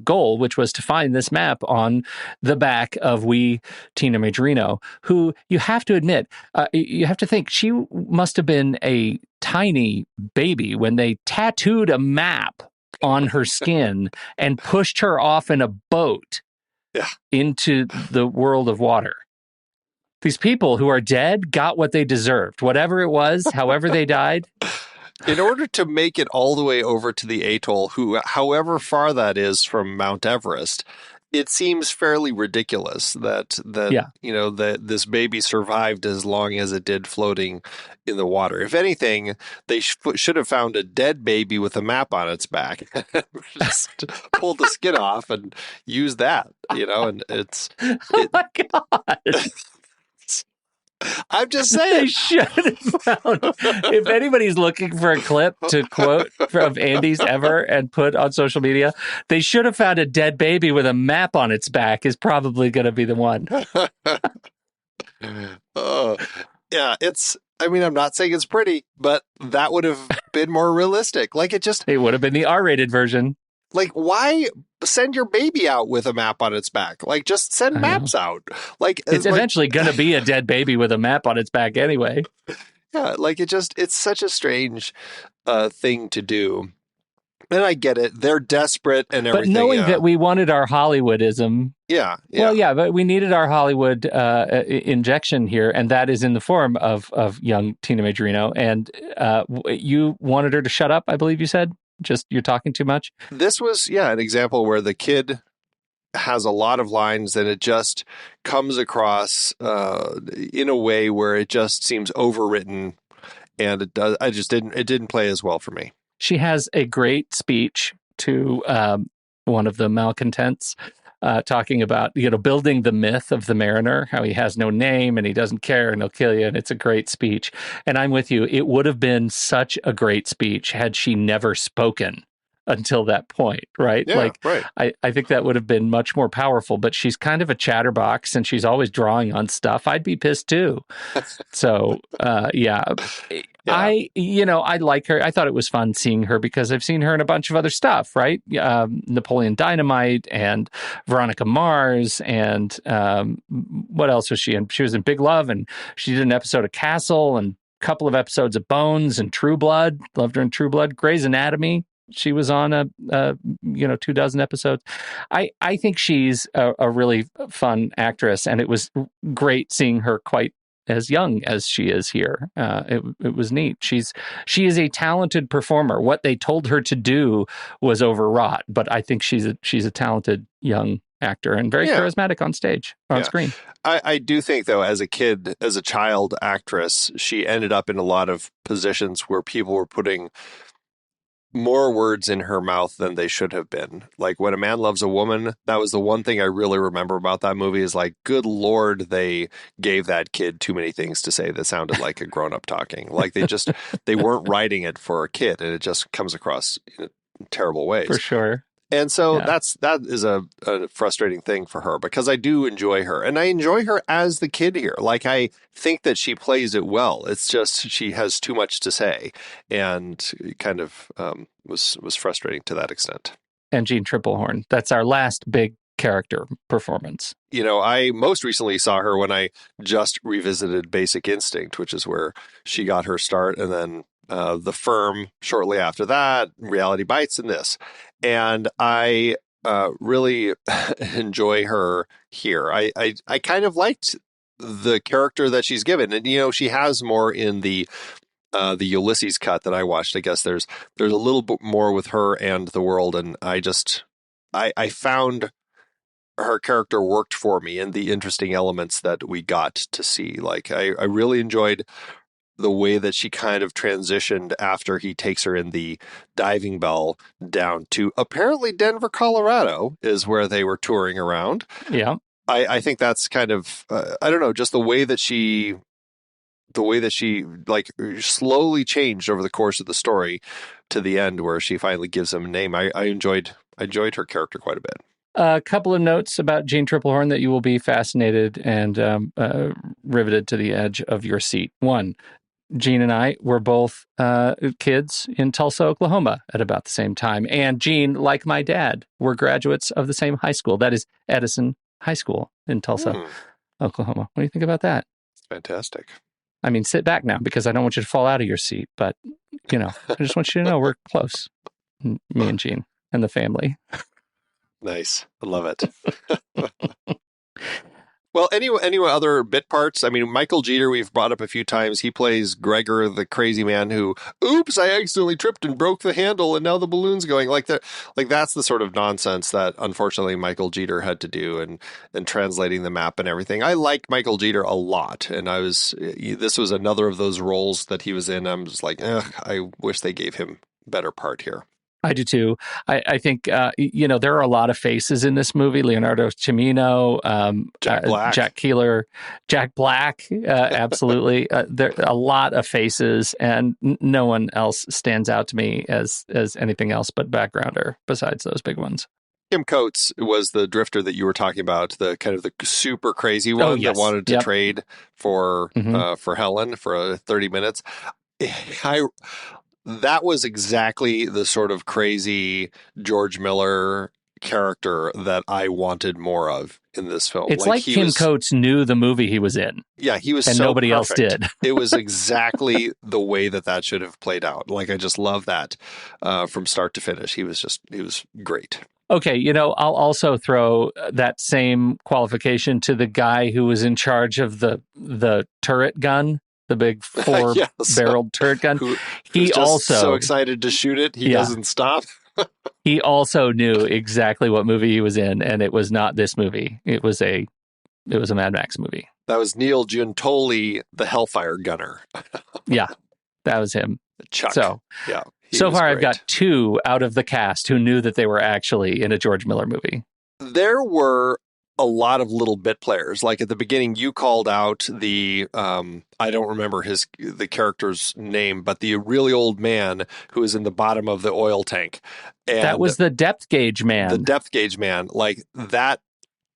[SPEAKER 1] goal, which was to find this map on the back of Tina Majorino, who, you have to admit, you have to think she must have been a tiny baby when they tattooed a map on her skin and pushed her off in a boat into the world of water. These people who are dead got what they deserved, whatever it was, however they died.
[SPEAKER 2] In order to make it all the way over to the atoll, however far that is from Mount Everest, it seems fairly ridiculous that this baby survived as long as it did floating in the water. If anything, they should have found a dead baby with a map on its back, just pulled the skin off and used that. And
[SPEAKER 1] Oh my God.
[SPEAKER 2] I'm just saying.
[SPEAKER 1] They should have found, if anybody's looking for a clip to quote of Andy's ever and put on social media, they should have found a dead baby with a map on its back is probably going to be the one.
[SPEAKER 2] Yeah, I'm not saying it's pretty, but that would have been more realistic. Like, it
[SPEAKER 1] would have been the R-rated version.
[SPEAKER 2] Like, why send your baby out with a map on its back? Like, just send maps out. Like,
[SPEAKER 1] it's eventually going to be a dead baby with a map on its back anyway.
[SPEAKER 2] Yeah, like, it's such a strange thing to do. And I get it. They're desperate and everything.
[SPEAKER 1] But knowing that we wanted our Hollywoodism.
[SPEAKER 2] Yeah.
[SPEAKER 1] Well, yeah, but we needed our Hollywood injection here, and that is in the form of young Tina Majorino. And you wanted her to shut up, I believe you said? Just, you're talking too much?
[SPEAKER 2] This was, an example where the kid has a lot of lines and it just comes across in a way where it just seems overwritten, and it didn't play as well for me.
[SPEAKER 1] She has a great speech to one of the malcontents talking about, building the myth of the mariner, how he has no name and he doesn't care and he'll kill you. And it's a great speech. And I'm with you. It would have been such a great speech had she never spoken until that point, right?
[SPEAKER 2] Yeah, right.
[SPEAKER 1] I think that would have been much more powerful, but she's kind of a chatterbox and she's always drawing on stuff. I'd be pissed too. So, yeah. I like her. I thought it was fun seeing her because I've seen her in a bunch of other stuff, right? Napoleon Dynamite and Veronica Mars and what else was she in? She was in Big Love and she did an episode of Castle and a couple of episodes of Bones and True Blood. Loved her in True Blood. Grey's Anatomy. She was on 24 episodes. I think she's a really fun actress, and it was great seeing her quite as young as she is here. It was neat. She is a talented performer. What they told her to do was overwrought, but I think she's a talented young actor and very charismatic on stage, on screen.
[SPEAKER 2] I do think, though, as a child actress, she ended up in a lot of positions where people were putting more words in her mouth than they should have been. Like When a Man Loves a Woman, that was the one thing I really remember about that movie is like, good Lord, they gave that kid too many things to say that sounded like a grown-up talking. Like they weren't writing it for a kid, and it just comes across in terrible ways.
[SPEAKER 1] For sure.
[SPEAKER 2] And so that is a frustrating thing for her because I do enjoy her, and I enjoy her as the kid here. Like, I think that she plays it well. It's just she has too much to say, and kind of was frustrating to that extent.
[SPEAKER 1] And Jean Triplehorn, that's our last big character performance.
[SPEAKER 2] I most recently saw her when I just revisited Basic Instinct, which is where she got her start, and then The Firm shortly after that, Reality Bites, and this. And I really enjoy her here. I kind of liked the character that she's given. And, she has more in the Ulysses cut that I watched. I guess there's a little bit more with her and the world. And I found her character worked for me in the interesting elements that we got to see. Like, I really enjoyed the way that she kind of transitioned after he takes her in the diving bell down to apparently Denver, Colorado is where they were touring around.
[SPEAKER 1] Yeah.
[SPEAKER 2] I think that's kind of, I don't know, just the way that she like slowly changed over the course of the story to the end where she finally gives him a name. I enjoyed her character quite a bit.
[SPEAKER 1] A couple of notes about Jean Triplehorn that you will be fascinated and riveted to the edge of your seat. One, Jean and I were both kids in Tulsa, Oklahoma at about the same time. And Jean, like my dad, were graduates of the same high school. That is Edison High School in Tulsa, Oklahoma. What do you think about that?
[SPEAKER 2] Fantastic.
[SPEAKER 1] I mean, sit back now because I don't want you to fall out of your seat. But, I just want you to know we're close, me and Jean and the family.
[SPEAKER 2] Nice. I love it. Well, any other bit parts? I mean, Michael Jeter, we've brought up a few times. He plays Gregor, the crazy man who, oops, I accidentally tripped and broke the handle and now the balloon's going. Like that's the sort of nonsense that unfortunately Michael Jeter had to do and translating the map and everything. I like Michael Jeter a lot. And this was another of those roles that he was in. I'm just like, I wish they gave him a better part here.
[SPEAKER 1] I do too. I think, there are a lot of faces in this movie. Leonardo Cimino,
[SPEAKER 2] Jack Black.
[SPEAKER 1] Jack Keeler, Jack Black, absolutely. There are a lot of faces, and no one else stands out to me as anything else but backgrounder besides those big ones.
[SPEAKER 2] Kim Coates was the drifter that you were talking about, the kind of the super crazy one that wanted to trade for Helen for 30 minutes. That was exactly the sort of crazy George Miller character that I wanted more of in this film.
[SPEAKER 1] It's like Kim Coates knew the movie he was in.
[SPEAKER 2] Yeah, he was,
[SPEAKER 1] and
[SPEAKER 2] so
[SPEAKER 1] nobody
[SPEAKER 2] perfect.
[SPEAKER 1] else did.
[SPEAKER 2] It was exactly the way that should have played out. Like, I just love that from start to finish. He was great.
[SPEAKER 1] Okay, I'll also throw that same qualification to the guy who was in charge of the turret gun. The big 4-barreled turret gun.
[SPEAKER 2] He also so excited to shoot it, he doesn't stop.
[SPEAKER 1] He also knew exactly what movie he was in, and it was not this movie. It was a Mad Max movie.
[SPEAKER 2] That was Neil Giuntoli, the Hellfire Gunner.
[SPEAKER 1] Yeah, that was him.
[SPEAKER 2] Chuck.
[SPEAKER 1] So far, I've got 2 out of the cast who knew that they were actually in a George Miller movie.
[SPEAKER 2] There were a lot of little bit players. Like at the beginning, you called out the I don't remember the character's name, but the really old man who is in the bottom of the oil tank. And
[SPEAKER 1] that was the depth gauge man.
[SPEAKER 2] The depth gauge man, like that.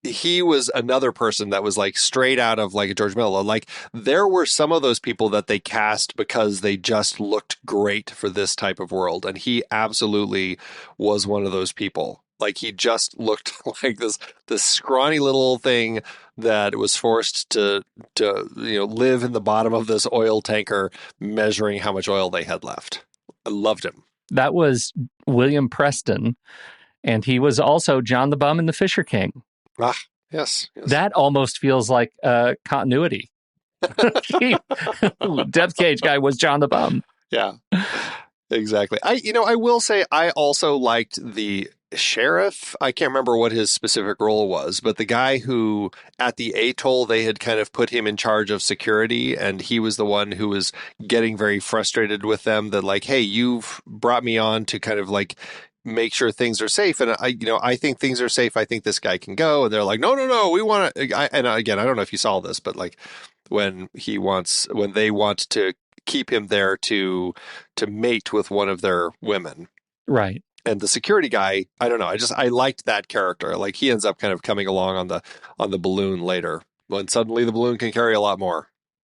[SPEAKER 2] He was another person that was like straight out of like George Miller. Like there were some of those people that they cast because they just looked great for this type of world. And he absolutely was one of those people. Like he just looked like this scrawny little thing that was forced to live in the bottom of this oil tanker, measuring how much oil they had left. I loved him.
[SPEAKER 1] That was William Preston, and he was also John the Bum in The Fisher King.
[SPEAKER 2] Ah, yes.
[SPEAKER 1] That almost feels like continuity. Depth gauge guy was John the Bum.
[SPEAKER 2] Yeah, exactly. I will say I also liked the sheriff. I can't remember what his specific role was, but the guy who at the atoll, they had kind of put him in charge of security, and he was the one who was getting very frustrated with them that like, hey, you've brought me on to kind of like make sure things are safe. And I think things are safe. I think this guy can go. And they're like, no, we want to, and again, I don't know if you saw this, but like when they want to keep him there to mate with one of their women.
[SPEAKER 1] Right.
[SPEAKER 2] And the security guy, I don't know. I liked that character. Like he ends up kind of coming along on the balloon later when suddenly the balloon can carry a lot more.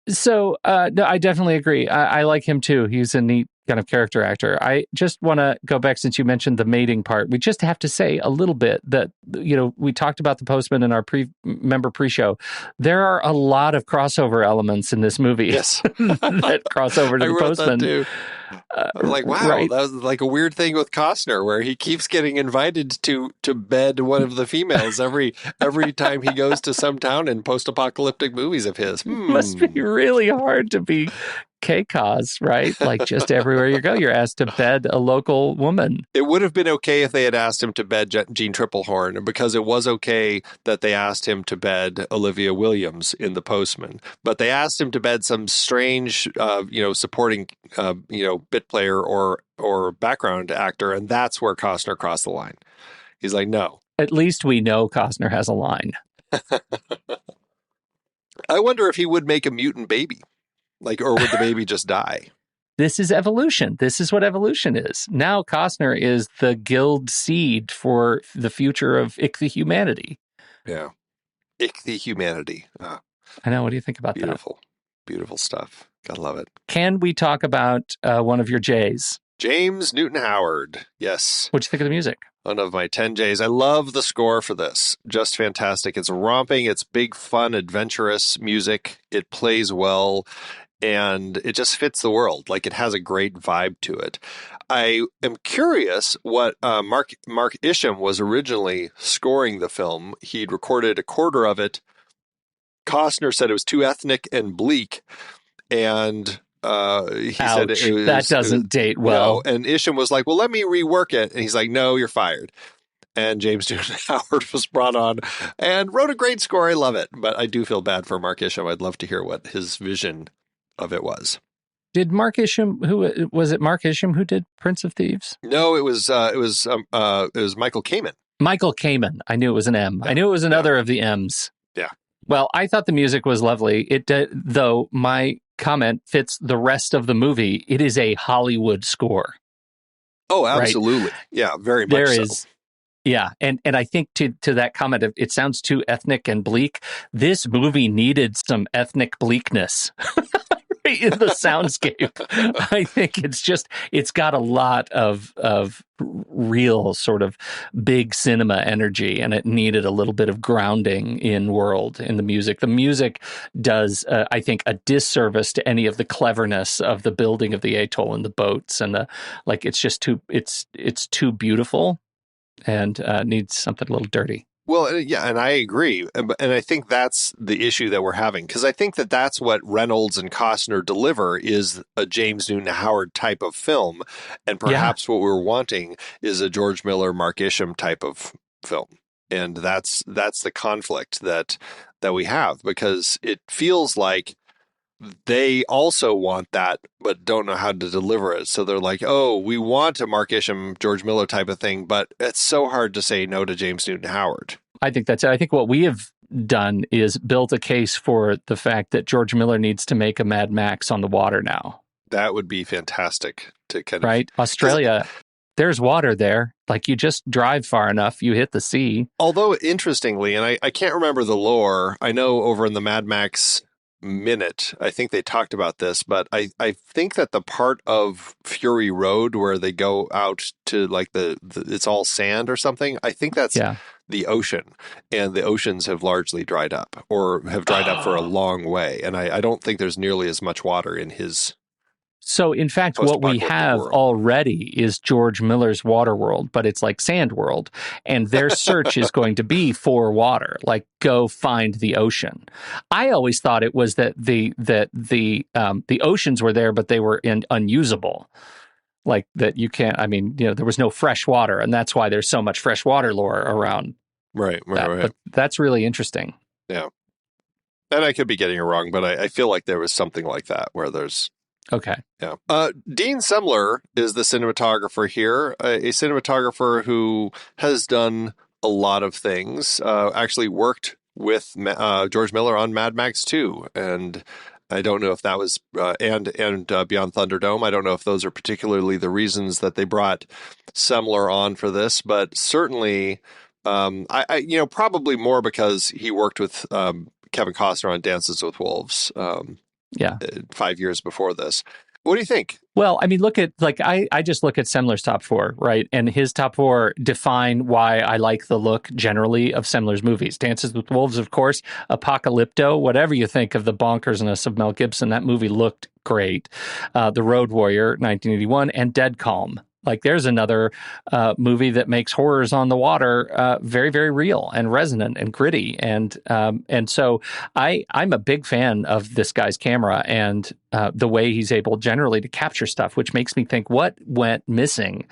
[SPEAKER 1] So, no, I definitely agree. I like him too. He's a neat kind of character actor. I just want to go back, since you mentioned the mating part. We just have to say a little bit that, we talked about the postman in our pre-show. There are a lot of crossover elements in this movie.
[SPEAKER 2] Yes.
[SPEAKER 1] that cross over to the postman.
[SPEAKER 2] That too. I'm like, wow,
[SPEAKER 1] right.
[SPEAKER 2] That was like a weird thing with Costner where he keeps getting invited to bed one of the females every time he goes to some town in post-apocalyptic movies of his.
[SPEAKER 1] Must be really hard to be K-Cause, right? Like just everywhere you go, you're asked to bed a local woman.
[SPEAKER 2] It would have been okay if they had asked him to bed Jean Triplehorn, because it was okay that they asked him to bed Olivia Williams in The Postman. But they asked him to bed some strange, supporting, bit player or background actor, and that's where Costner crossed the line. He's like, no.
[SPEAKER 1] At least we know Costner has a line.
[SPEAKER 2] I wonder if he would make a mutant baby. Or would the baby just die?
[SPEAKER 1] This is evolution. This is what evolution is. Now Costner is the guild seed for the future of ichthy-humanity.
[SPEAKER 2] Yeah. Ichthy-humanity. Oh.
[SPEAKER 1] I know. What do you think about that?
[SPEAKER 2] Beautiful. Beautiful stuff. Gotta love it.
[SPEAKER 1] Can we talk about one of your J's?
[SPEAKER 2] James Newton Howard. Yes.
[SPEAKER 1] What'd you think of the music?
[SPEAKER 2] One of my 10 J's. I love the score for this. Just fantastic. It's romping. It's big, fun, adventurous music. It plays well. And it just fits the world. Like it has a great vibe to it. I am curious what Mark Isham was originally scoring the film. He'd recorded a quarter of it. Costner said it was too ethnic and bleak. And he said
[SPEAKER 1] that doesn't date well.
[SPEAKER 2] And Isham was like, well, let me rework it. And he's like, no, you're fired. And James Newton Howard was brought on and wrote a great score. I love it. But I do feel bad for Mark Isham. I'd love to hear what his vision of it was.
[SPEAKER 1] Did Mark Isham, Mark Isham who did Prince of Thieves?
[SPEAKER 2] No, it was Michael Kamen.
[SPEAKER 1] Michael Kamen. I knew it was an M. I knew it was another of the M's.
[SPEAKER 2] Yeah.
[SPEAKER 1] Well, I thought the music was lovely. It did, though my comment fits the rest of the movie. It is a Hollywood score.
[SPEAKER 2] Oh, absolutely. Right? Yeah, very much so.
[SPEAKER 1] Yeah, and I think to that comment, it sounds too ethnic and bleak. This movie needed some ethnic bleakness in the soundscape. I think it's got a lot of real sort of big cinema energy, and it needed a little bit of grounding in the music. The music does, I think, a disservice to any of the cleverness of the building of the atoll and the boats, and it's just it's too beautiful. And needs something a little dirty.
[SPEAKER 2] Well, yeah, and I agree. And I think that's the issue that we're having, because I think that's what Reynolds and Costner deliver is a James Newton Howard type of film. And perhaps what we're wanting is a George Miller, Mark Isham type of film. And that's the conflict that we have, because it feels like they also want that, but don't know how to deliver it. So they're like, oh, we want a Mark Isham, George Miller type of thing, but it's so hard to say no to James Newton Howard.
[SPEAKER 1] I think what we have done is built a case for the fact that George Miller needs to make a Mad Max on the water now.
[SPEAKER 2] That would be fantastic to kind of...
[SPEAKER 1] Right? Australia, there's water there. Like, you just drive far enough, you hit the sea.
[SPEAKER 2] Although, interestingly, and I can't remember the lore, I know over in the Mad Max Minute, I think they talked about this, but I think that the part of Fury Road where they go out to like the it's all sand or something, I think that's the ocean, and the oceans have largely dried up or have dried up for a long way. And I don't think there's nearly as much water in his...
[SPEAKER 1] So, in fact, what we have already is George Miller's Waterworld, but it's like Sand World, and their search is going to be for water, like go find the ocean. I always thought it was that the oceans were there, but they were unusable. Like that you can't, I mean, there was no fresh water, and that's why there's so much freshwater lore around.
[SPEAKER 2] Right.
[SPEAKER 1] But that's really interesting.
[SPEAKER 2] Yeah. And I could be getting it wrong, but I feel like there was something like that where there's...
[SPEAKER 1] Okay.
[SPEAKER 2] Yeah. Dean Semler is the cinematographer here, a cinematographer who has done a lot of things, actually worked with George Miller on Mad Max 2. And I don't know if that was, and Beyond Thunderdome. I don't know if those are particularly the reasons that they brought Semler on for this, but certainly, I probably more because he worked with Kevin Costner on Dances with Wolves. 5 years before this. What do you think?
[SPEAKER 1] Well, I mean, look at, like, I just look at Semler's top four, right? And his top four define why I like the look generally of Semler's movies. Dances with Wolves, of course, Apocalypto, whatever you think of the bonkersness of Mel Gibson, that movie looked great. The Road Warrior, 1981, and Dead Calm. Like, there's another movie that makes horrors on the water very, very real and resonant and gritty. And so I'm a big fan of this guy's camera and the way he's able generally to capture stuff, which makes me think, what went missing?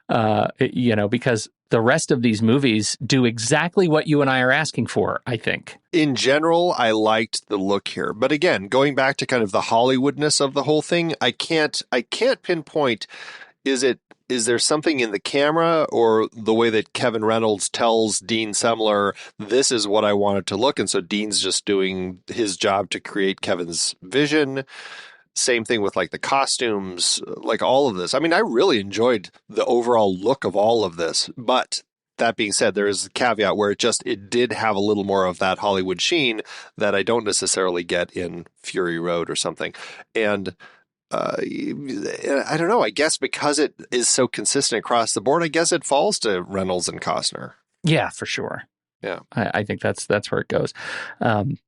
[SPEAKER 1] Because the rest of these movies do exactly what you and I are asking for, I think.
[SPEAKER 2] In general, I liked the look here. But again, going back to kind of the Hollywoodness of the whole thing, I can't pinpoint, is there something in the camera or the way that Kevin Reynolds tells Dean Semler, this is what I want it to look? And so Dean's just doing his job to create Kevin's vision. Same thing with like the costumes, like all of this. I mean, I really enjoyed the overall look of all of this. But that being said, there is a caveat where it did have a little more of that Hollywood sheen that I don't necessarily get in Fury Road or something. And I don't know. I guess because it is so consistent across the board, I guess it falls to Reynolds and Costner.
[SPEAKER 1] Yeah, for sure.
[SPEAKER 2] Yeah,
[SPEAKER 1] I think that's where it goes. I mean,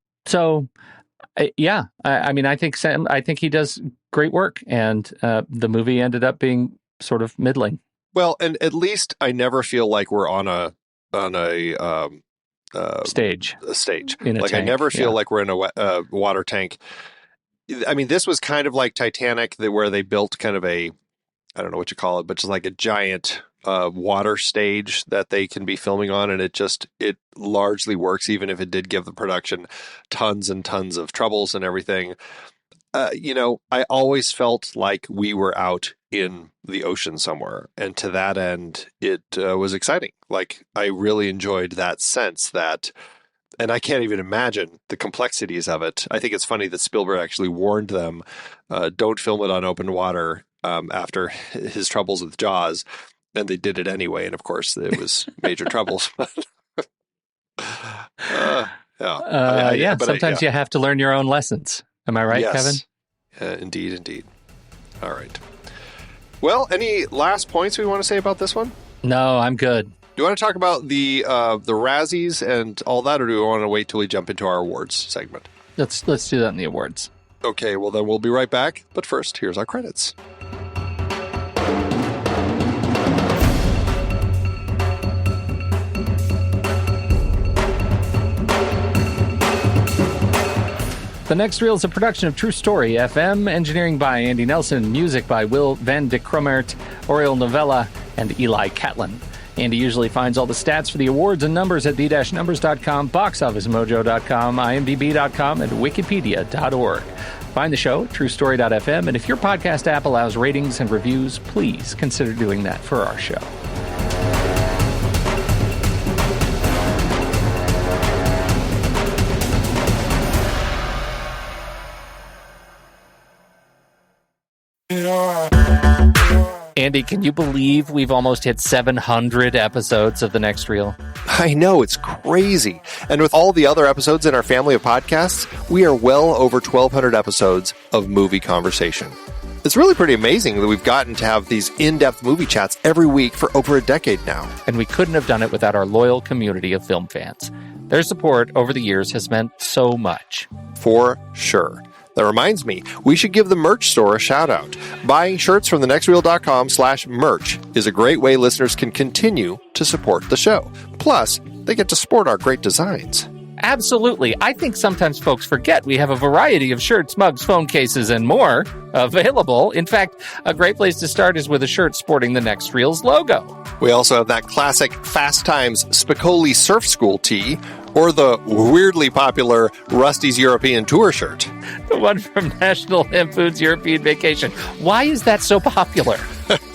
[SPEAKER 1] I think he does great work, and the movie ended up being sort of middling.
[SPEAKER 2] Well, and at least I never feel like we're on a
[SPEAKER 1] stage.
[SPEAKER 2] A stage.
[SPEAKER 1] In a
[SPEAKER 2] like
[SPEAKER 1] tank,
[SPEAKER 2] I never feel like we're in a water tank. I mean, this was kind of like Titanic, where they built kind of I don't know what you call it, but just like a giant water stage that they can be filming on. And it largely works, even if it did give the production tons and tons of troubles and everything. I always felt like we were out in the ocean somewhere. And to that end, it was exciting. Like, I really enjoyed that sense that... And I can't even imagine the complexities of it. I think it's funny that Spielberg actually warned them, don't film it on open water after his troubles with Jaws. And they did it anyway. And of course, it was major troubles.
[SPEAKER 1] Sometimes you have to learn your own lessons. Am I right,
[SPEAKER 2] yes.
[SPEAKER 1] Kevin?
[SPEAKER 2] Indeed. All right. Well, any last points we want to say about this one?
[SPEAKER 1] No, I'm good.
[SPEAKER 2] Do you want to talk about the Razzies and all that, or do we want to wait till we jump into our awards segment?
[SPEAKER 1] Let's do that in the awards.
[SPEAKER 2] Okay, well then we'll be right back. But first, here's our credits.
[SPEAKER 1] The Next Reel is a production of True Story FM, engineering by Andy Nelson, music by Will van de Kromert, Oriel Novella, and Eli Catlin. Andy usually finds all the stats for the awards and numbers at the-numbers.com, boxofficemojo.com, imdb.com, and wikipedia.org. Find the show at truestory.fm, and if your podcast app allows ratings and reviews, please consider doing that for our show. Andy, can you believe we've almost hit 700 episodes of The Next Reel?
[SPEAKER 2] I know, it's crazy. And with all the other episodes in our family of podcasts, we are well over 1,200 episodes of movie conversation. It's really pretty amazing that we've gotten to have these in-depth movie chats every week for over a decade now.
[SPEAKER 1] And we couldn't have done it without our loyal community of film fans. Their support over the years has meant so much.
[SPEAKER 2] For sure. That reminds me, we should give the merch store a shout out. Buying shirts from thenextreel.com/merch is a great way listeners can continue to support the show. Plus, they get to sport our great designs.
[SPEAKER 1] Absolutely. I think sometimes folks forget we have a variety of shirts, mugs, phone cases, and more available. In fact, a great place to start is with a shirt sporting the Next Reel's logo.
[SPEAKER 2] We also have that classic Fast Times Spicoli Surf School tee, or the weirdly popular Rusty's European Tour shirt.
[SPEAKER 1] The one from National Lampoon's European Vacation. Why is that so popular?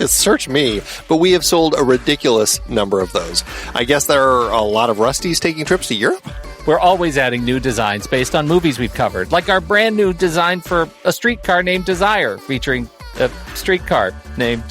[SPEAKER 2] Search me, but we have sold a ridiculous number of those. I guess there are a lot of Rustys taking trips to Europe?
[SPEAKER 1] We're always adding new designs based on movies we've covered, like our brand new design for a streetcar named Desire, featuring a streetcar named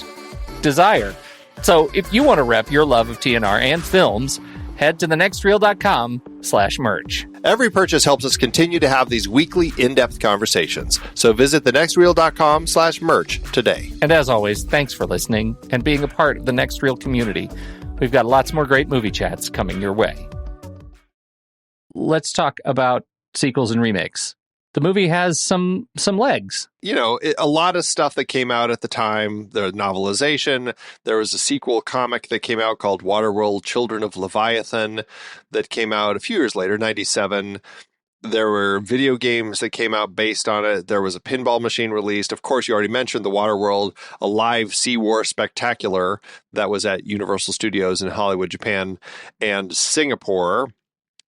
[SPEAKER 1] Desire. So if you want to rep your love of TNR and films, head to thenextreel.com/merch.
[SPEAKER 2] Every purchase helps us continue to have these weekly in-depth conversations. So visit thenextreel.com/merch today.
[SPEAKER 1] And as always, thanks for listening and being a part of the Next Reel community. We've got lots more great movie chats coming your way. Let's talk about sequels and remakes. The movie has some legs.
[SPEAKER 2] You know, a lot of stuff that came out at the time, the novelization, there was a sequel comic that came out called Waterworld, Children of Leviathan that came out a few years later, 97. There were video games that came out based on it. There was a pinball machine released. Of course, you already mentioned the Waterworld, a live Sea War spectacular that was at Universal Studios in Hollywood, Japan, and Singapore.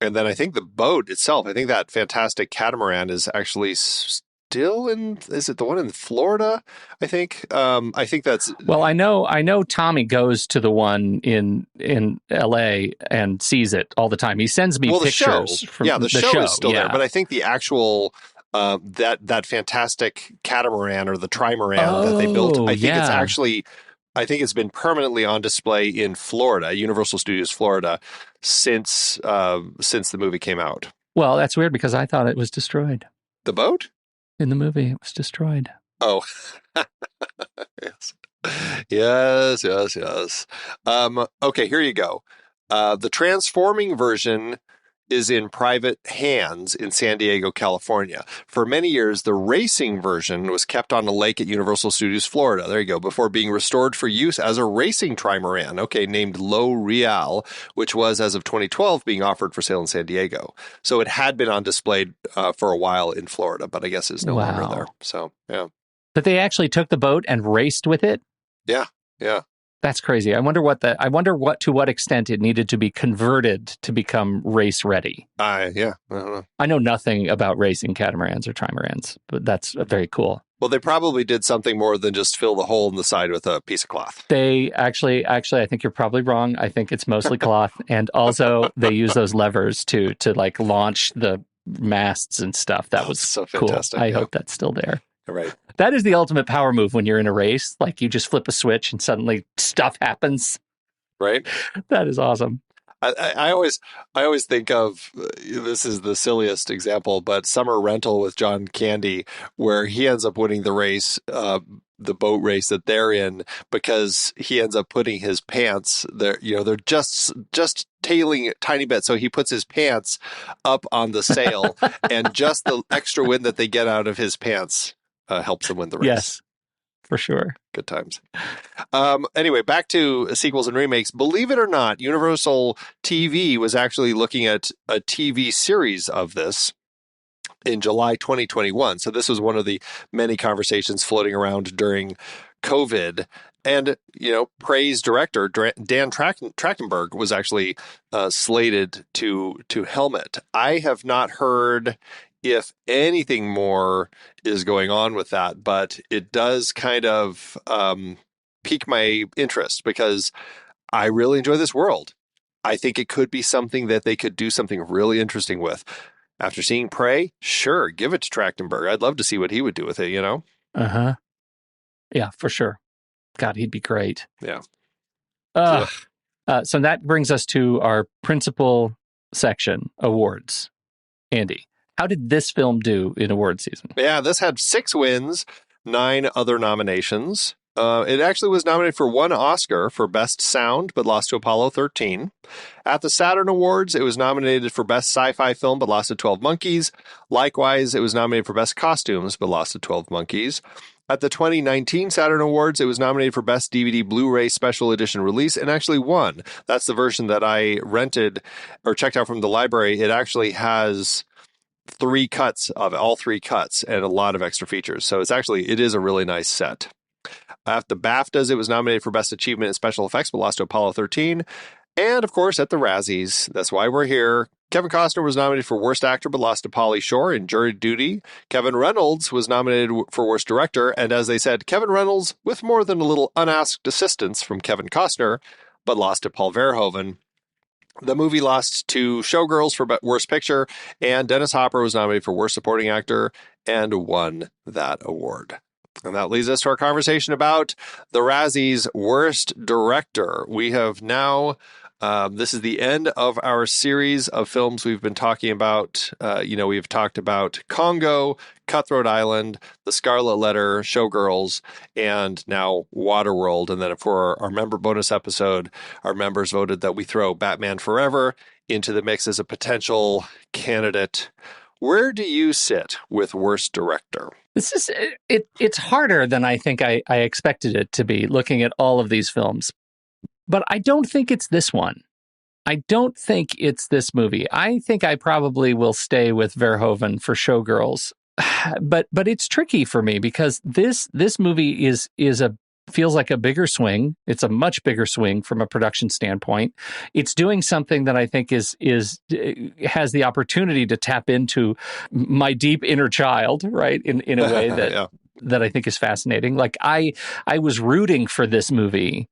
[SPEAKER 2] And then I think the boat itself, I think that fantastic catamaran is actually still in, is it the one in Florida? I think that's...
[SPEAKER 1] Well, I know Tommy goes to the one in LA and sees it all the time. He sends me pictures from
[SPEAKER 2] the show is still
[SPEAKER 1] yeah.
[SPEAKER 2] there, but I think the actual that fantastic catamaran or the trimaran that they built, I think it's actually... I think it's been permanently on display in Florida, Universal Studios Florida, since the movie came out.
[SPEAKER 1] Well, that's weird because I thought it was destroyed.
[SPEAKER 2] The boat?
[SPEAKER 1] In the movie, it was destroyed.
[SPEAKER 2] Oh, yes. Okay, here you go. The transforming version is in private hands in San Diego, California. For many years, the racing version was kept on a lake at Universal Studios Florida. There you go. Before being restored for use as a racing trimaran, named Lo Real, which was, as of 2012, being offered for sale in San Diego. So it had been on display for a while in Florida, but I guess it's no longer there. So, yeah.
[SPEAKER 1] But they actually took the boat and raced with it?
[SPEAKER 2] Yeah.
[SPEAKER 1] That's crazy. I wonder to what extent it needed to be converted to become race ready.
[SPEAKER 2] I don't know.
[SPEAKER 1] I know nothing about racing catamarans or trimarans, but that's very cool.
[SPEAKER 2] Well, they probably did something more than just fill the hole in the side with a piece of cloth.
[SPEAKER 1] They actually, I think you're probably wrong. I think it's mostly cloth, and also they use those levers to like launch the masts and stuff. That was
[SPEAKER 2] so
[SPEAKER 1] cool.
[SPEAKER 2] fantastic.
[SPEAKER 1] I hope that's still there.
[SPEAKER 2] Right.
[SPEAKER 1] That is the ultimate power move when you're in a race. Like you just flip a switch and suddenly stuff happens.
[SPEAKER 2] Right.
[SPEAKER 1] That is awesome.
[SPEAKER 2] I always think of, this is the silliest example, but Summer Rental with John Candy, where he ends up winning the race, the boat race that they're in, because he ends up putting his pants, they're just tailing a tiny bit. So he puts his pants up on the sail and just the extra wind that they get out of his pants helps them win the race.
[SPEAKER 1] Yes, for sure.
[SPEAKER 2] Good times. Anyway, back to sequels and remakes. Believe it or not, Universal TV was actually looking at a TV series of this in July 2021. So this was one of the many conversations floating around during COVID. And, Prey's director, Dan Trachtenberg, was actually slated to helmet. I have not heard if anything more is going on with that, but it does kind of pique my interest because I really enjoy this world. I think it could be something that they could do something really interesting with. After seeing Prey, sure, give it to Trachtenberg. I'd love to see what he would do with it,
[SPEAKER 1] Uh-huh. Yeah, for sure. God, he'd be great.
[SPEAKER 2] Yeah.
[SPEAKER 1] So that brings us to our principal section, awards. Andy, how did this film do in award season?
[SPEAKER 2] Yeah, this had 6 wins, 9 other nominations. It actually was nominated for 1 Oscar for Best Sound, but lost to Apollo 13. At the Saturn Awards, it was nominated for Best Sci-Fi Film, but lost to 12 Monkeys. Likewise, it was nominated for Best Costumes, but lost to 12 Monkeys. At the 2019 Saturn Awards, it was nominated for Best DVD Blu-ray Special Edition Release and actually won. That's the version that I rented or checked out from the library. It actually has 3 cuts of all 3 cuts and a lot of extra features. So it is a really nice set. At the BAFTAs, it was nominated for Best Achievement in Special Effects, but lost to Apollo 13. And of course, at the Razzies, that's why we're here. Kevin Costner was nominated for Worst Actor, but lost to Pauly Shore in Jury Duty. Kevin Reynolds was nominated for Worst Director, and as they said, Kevin Reynolds with more than a little unasked assistance from Kevin Costner, but lost to Paul Verhoeven. The movie lost to Showgirls for Worst Picture, and Dennis Hopper was nominated for Worst Supporting Actor and won that award. And that leads us to our conversation about the Razzies Worst Director. We have now, this is the end of our series of films we've been talking about. We've talked about Congo, Cutthroat Island, The Scarlet Letter, Showgirls, and now Waterworld. And then for our member bonus episode, our members voted that we throw Batman Forever into the mix as a potential candidate. Where do you sit with Worst Director?
[SPEAKER 1] This is it's harder than I think I expected it to be, looking at all of these films. But I don't think it's this one. I don't think it's this movie. I think I probably will stay with Verhoeven for Showgirls. But it's tricky for me because this movie feels like a bigger swing. It's a much bigger swing from a production standpoint. It's doing something that I think has the opportunity to tap into my deep inner child, right? In a way that
[SPEAKER 2] Yeah.
[SPEAKER 1] that I think is fascinating. Like I was rooting for this movie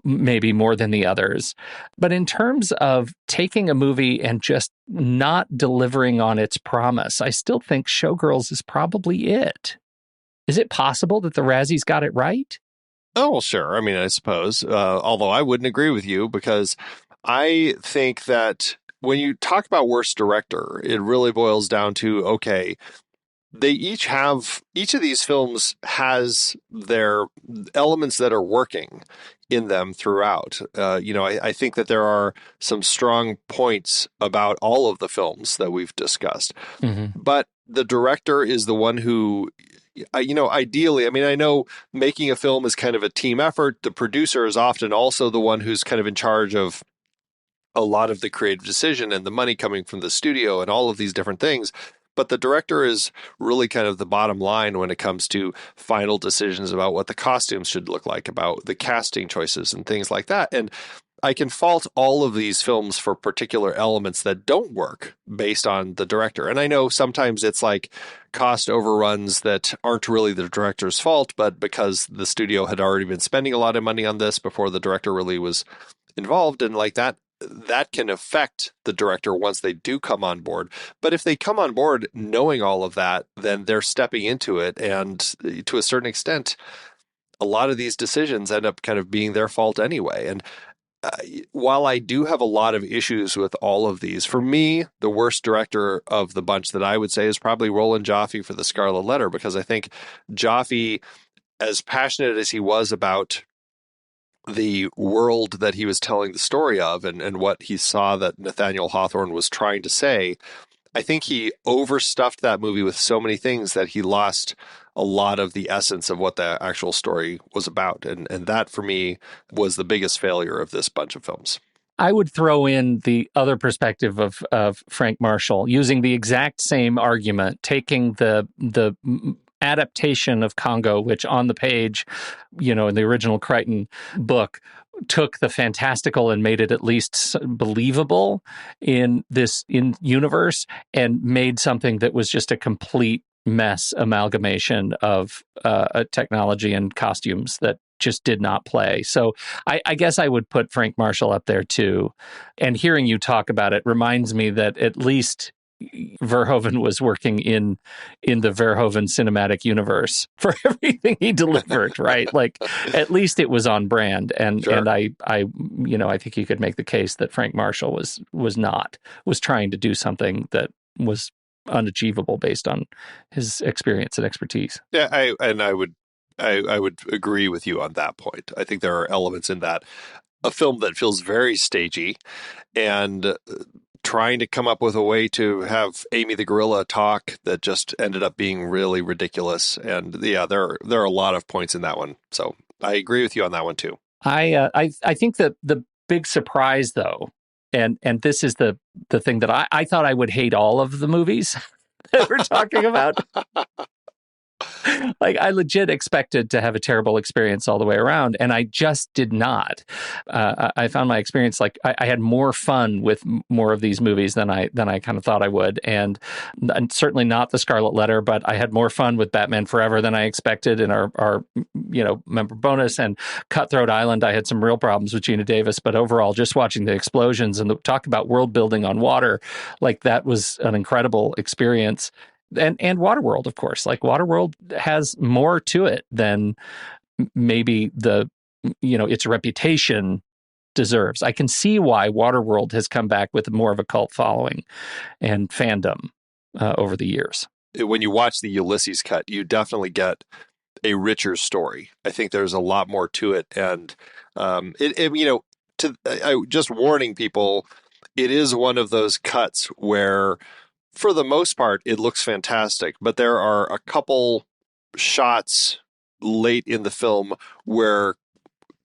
[SPEAKER 1] maybe more than the others. But in terms of taking a movie and just not delivering on its promise, I still think Showgirls is probably it. Is it possible that the Razzies got it right?
[SPEAKER 2] Oh, well, sure. I mean, I suppose, although I wouldn't agree with you because I think that when you talk about Worst Director, it really boils down to, okay, each of these films has their elements that are working in them throughout. I think that there are some strong points about all of the films that we've discussed, but the director is the one who, ideally, I mean, I know making a film is kind of a team effort. The producer is often also the one who's kind of in charge of a lot of the creative decision and the money coming from the studio and all of these different things. But the director is really kind of the bottom line when it comes to final decisions about what the costumes should look like, about the casting choices and things like that. And I can fault all of these films for particular elements that don't work based on the director. And I know sometimes it's like cost overruns that aren't really the director's fault, but because the studio had already been spending a lot of money on this before the director really was involved, and like that can affect the director once they do come on board. But if they come on board knowing all of that, then they're stepping into it. And to a certain extent, a lot of these decisions end up kind of being their fault anyway. And while I do have a lot of issues with all of these, for me, the worst director of the bunch that I would say is probably Roland Joffe for The Scarlet Letter, because I think Joffe, as passionate as he was about the world that he was telling the story of and what he saw that Nathaniel Hawthorne was trying to say, I think he overstuffed that movie with so many things that he lost a lot of the essence of what the actual story was about. And that, for me, was the biggest failure of this bunch of films.
[SPEAKER 1] I would throw in the other perspective of Frank Marshall, using the exact same argument, taking the adaptation of Congo, which on the page, in the original Crichton book, took the fantastical and made it at least believable in universe, and made something that was just a complete mess amalgamation of technology and costumes that just did not play. So I guess I would put Frank Marshall up there too. And hearing you talk about it reminds me that at least Verhoeven was working in the Verhoeven cinematic universe for everything he delivered, right? Like, at least it was on brand. And
[SPEAKER 2] Sure.
[SPEAKER 1] and I think you could make the case that Frank Marshall was trying to do something that was unachievable based on his experience and expertise.
[SPEAKER 2] Yeah, I would agree with you on that point. I think there are elements in that, a film that feels very stagey, and trying to come up with a way to have Amy the gorilla talk that just ended up being really ridiculous. And yeah, there are a lot of points in that one. So I agree with you on that one too.
[SPEAKER 1] I think that the big surprise, though, and this is the thing that I thought I would hate all of the movies that we're talking about. Like, I legit expected to have a terrible experience all the way around, and I just did not. I found my experience like I had more fun with more of these movies than I kind of thought I would, and certainly not The Scarlet Letter, but I had more fun with Batman Forever than I expected in our member bonus. And Cutthroat Island, I had some real problems with Gina Davis, but overall, just watching the explosions and talk about world building on water, like, that was an incredible experience. And Waterworld, of course. Like, Waterworld has more to it than maybe its reputation deserves. I can see why Waterworld has come back with more of a cult following and fandom over the years.
[SPEAKER 2] When you watch the Ulysses cut, you definitely get a richer story. I think there's a lot more to it, and just warning people, it is one of those cuts where, for the most part, it looks fantastic, but there are a couple shots late in the film where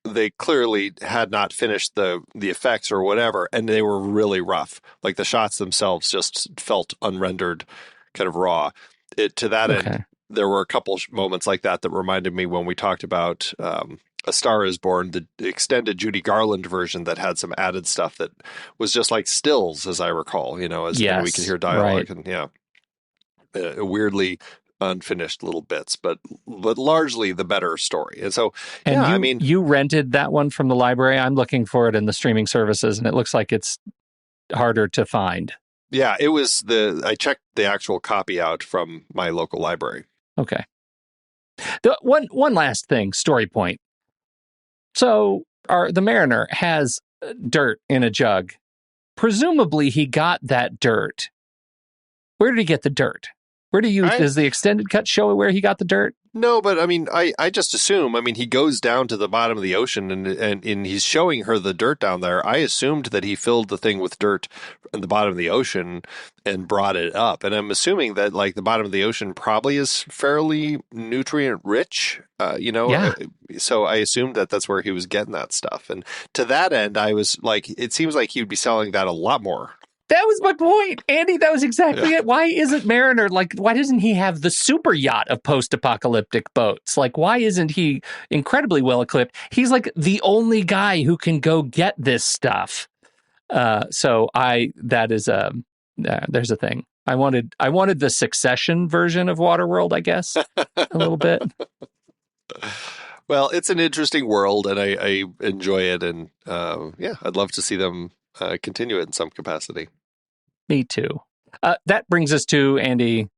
[SPEAKER 2] they clearly had not finished the effects or whatever, and they were really rough. Like, the shots themselves just felt unrendered, kind of raw. To that end, there were a couple moments like that reminded me when we talked about A Star Is Born, the extended Judy Garland version that had some added stuff that was just like stills, as I recall, as
[SPEAKER 1] yes,
[SPEAKER 2] we could hear dialogue,
[SPEAKER 1] right.
[SPEAKER 2] And weirdly unfinished little bits, but largely the better story. And so,
[SPEAKER 1] you rented that one from the library. I'm looking for it in the streaming services, and it looks like it's harder to find.
[SPEAKER 2] Yeah, it was I checked the actual copy out from my local library.
[SPEAKER 1] Okay. The one last thing, story point. So the mariner has dirt in a jug. Presumably he got that dirt. Where did he get the dirt? Does the extended cut show where he got the dirt?
[SPEAKER 2] No, but I mean, I just assume, he goes down to the bottom of the ocean and he's showing her the dirt down there. I assumed that he filled the thing with dirt at the bottom of the ocean and brought it up. And I'm assuming that, like, the bottom of the ocean probably is fairly nutrient rich,
[SPEAKER 1] Yeah.
[SPEAKER 2] So I assumed that that's where he was getting that stuff. And to that end, I was like, it seems like he'd be selling that a lot more.
[SPEAKER 1] That was my point, Andy. That was exactly it. Why isn't Mariner, why doesn't he have the super yacht of post-apocalyptic boats? Like, why isn't he incredibly well equipped? He's like the only guy who can go get this stuff. There's a thing. I wanted the Succession version of Waterworld, I guess, a little bit.
[SPEAKER 2] Well, it's an interesting world, and I enjoy it, and I'd love to see them continue it in some capacity.
[SPEAKER 1] Me too. That brings us to, Andy,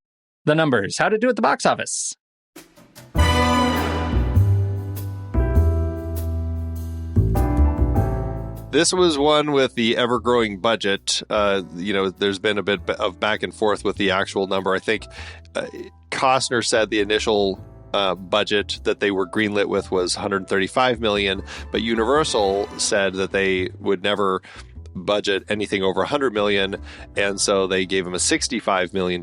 [SPEAKER 1] the numbers. How to do at the box office.
[SPEAKER 2] This was one with the ever-growing budget. There's been a bit of back and forth with the actual number. I think Costner said the initial budget that they were greenlit with was $135 million, but Universal said that they would never budget anything over $100 million, and so they gave him a $65 million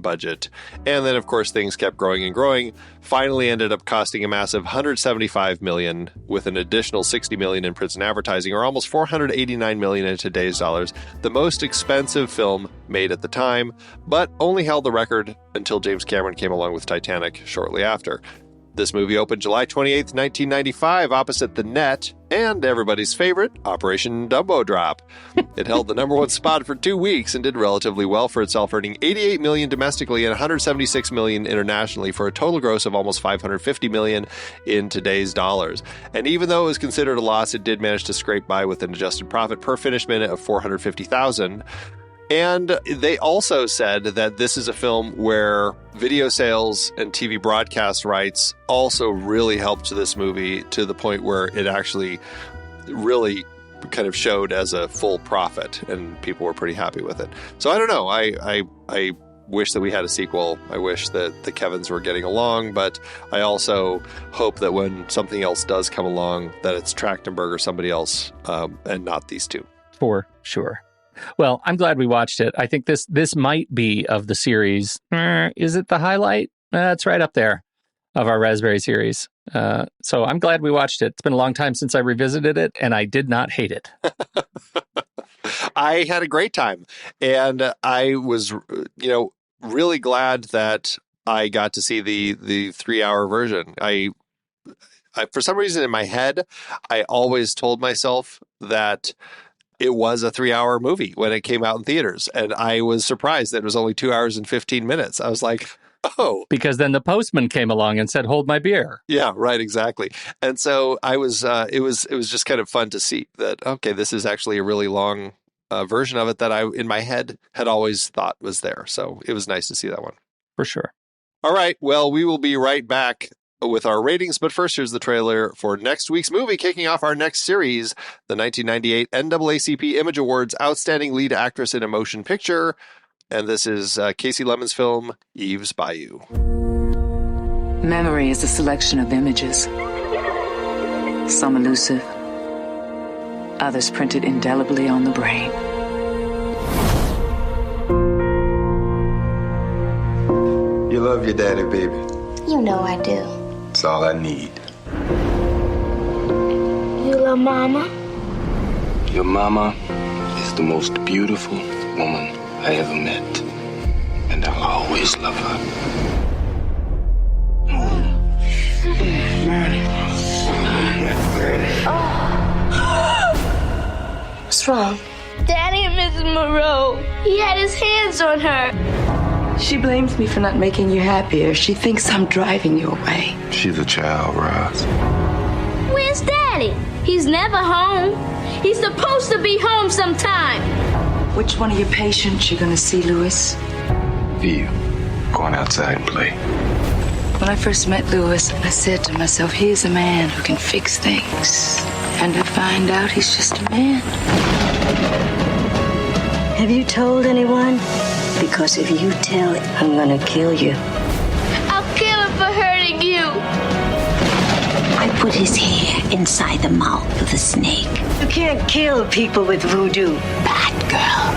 [SPEAKER 2] budget. And then, of course, things kept growing and growing. Finally ended up costing a massive $175 million, with an additional $60 million in prints and advertising, or almost $489 million in today's dollars. The most expensive film made at the time, but only held the record until James Cameron came along with Titanic shortly after. This movie opened July 28th, 1995, opposite The Net and everybody's favorite, Operation Dumbo Drop. It held the number one spot for 2 weeks and did relatively well for itself, earning $88 million domestically and $176 million internationally, for a total gross of almost $550 million in today's dollars. And even though it was considered a loss, it did manage to scrape by with an adjusted profit per finished minute of $450,000. And they also said that this is a film where video sales and TV broadcast rights also really helped this movie to the point where it actually really kind of showed as a full profit, and people were pretty happy with it. So I don't know. I wish that we had a sequel. I wish that the Kevins were getting along, but I also hope that when something else does come along, that it's Trachtenberg or somebody else, and not these two.
[SPEAKER 1] For sure. Well, I'm glad we watched it. I think this might be of the series. Is it the highlight? It's right up there of our Raspberry series. So I'm glad we watched it. It's been a long time since I revisited it, and I did not hate it.
[SPEAKER 2] I had a great time, and I was, really glad that I got to see the 3-hour version. I for some reason in my head, I always told myself that it was a 3-hour movie when it came out in theaters. And I was surprised that it was only 2 hours and 15 minutes. I was like, oh.
[SPEAKER 1] Because then the postman came along and said, hold my beer.
[SPEAKER 2] Yeah, right, exactly. And so I was, it was just kind of fun to see that, okay, this is actually a really long version of it that I, in my head, had always thought was there. So it was nice to see that one.
[SPEAKER 1] For sure.
[SPEAKER 2] All right, well, we will be right back with our ratings, but first here's the trailer for next week's movie, kicking off our next series, the 1998 NAACP Image Awards Outstanding Lead Actress in a Motion Picture, and this is Casey Lemon's film, Eve's Bayou.
[SPEAKER 7] Memory is a selection of images, some elusive, others printed indelibly on the brain.
[SPEAKER 8] You love your daddy, baby.
[SPEAKER 9] You know I do.
[SPEAKER 8] That's all I need.
[SPEAKER 9] You love Mama?
[SPEAKER 8] Your mama is the most beautiful woman I ever met. And I'll always love her.
[SPEAKER 9] What's wrong? Daddy and Mrs. Moreau. He had his hands on her.
[SPEAKER 10] She blames me for not making you happier. She thinks I'm driving you away.
[SPEAKER 8] She's a child, Roz.
[SPEAKER 9] Where's Daddy? He's never home. He's supposed to be home sometime.
[SPEAKER 10] Which one of your patients you gonna see, Louis?
[SPEAKER 8] You. Going outside and play.
[SPEAKER 10] When I first met Louis, I said to myself, here's a man who can fix things. And I find out he's just a man.
[SPEAKER 11] Have you told anyone? Because if you tell, I'm gonna kill you.
[SPEAKER 9] I'll kill him for hurting you.
[SPEAKER 11] I put his hair inside the mouth of a snake. You can't kill people with voodoo. Bad girl.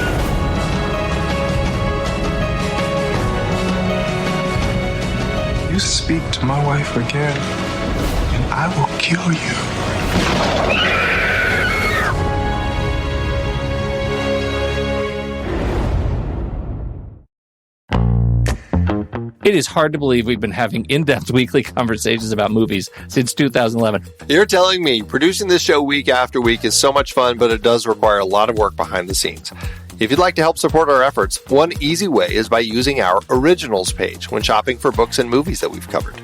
[SPEAKER 8] You speak to my wife again, and I will kill you.
[SPEAKER 1] It is hard to believe we've been having in-depth weekly conversations about movies since 2011.
[SPEAKER 2] You're telling me producing this show week after week is so much fun, but it does require a lot of work behind the scenes. If you'd like to help support our efforts, one easy way is by using our Originals page when shopping for books and movies that we've covered.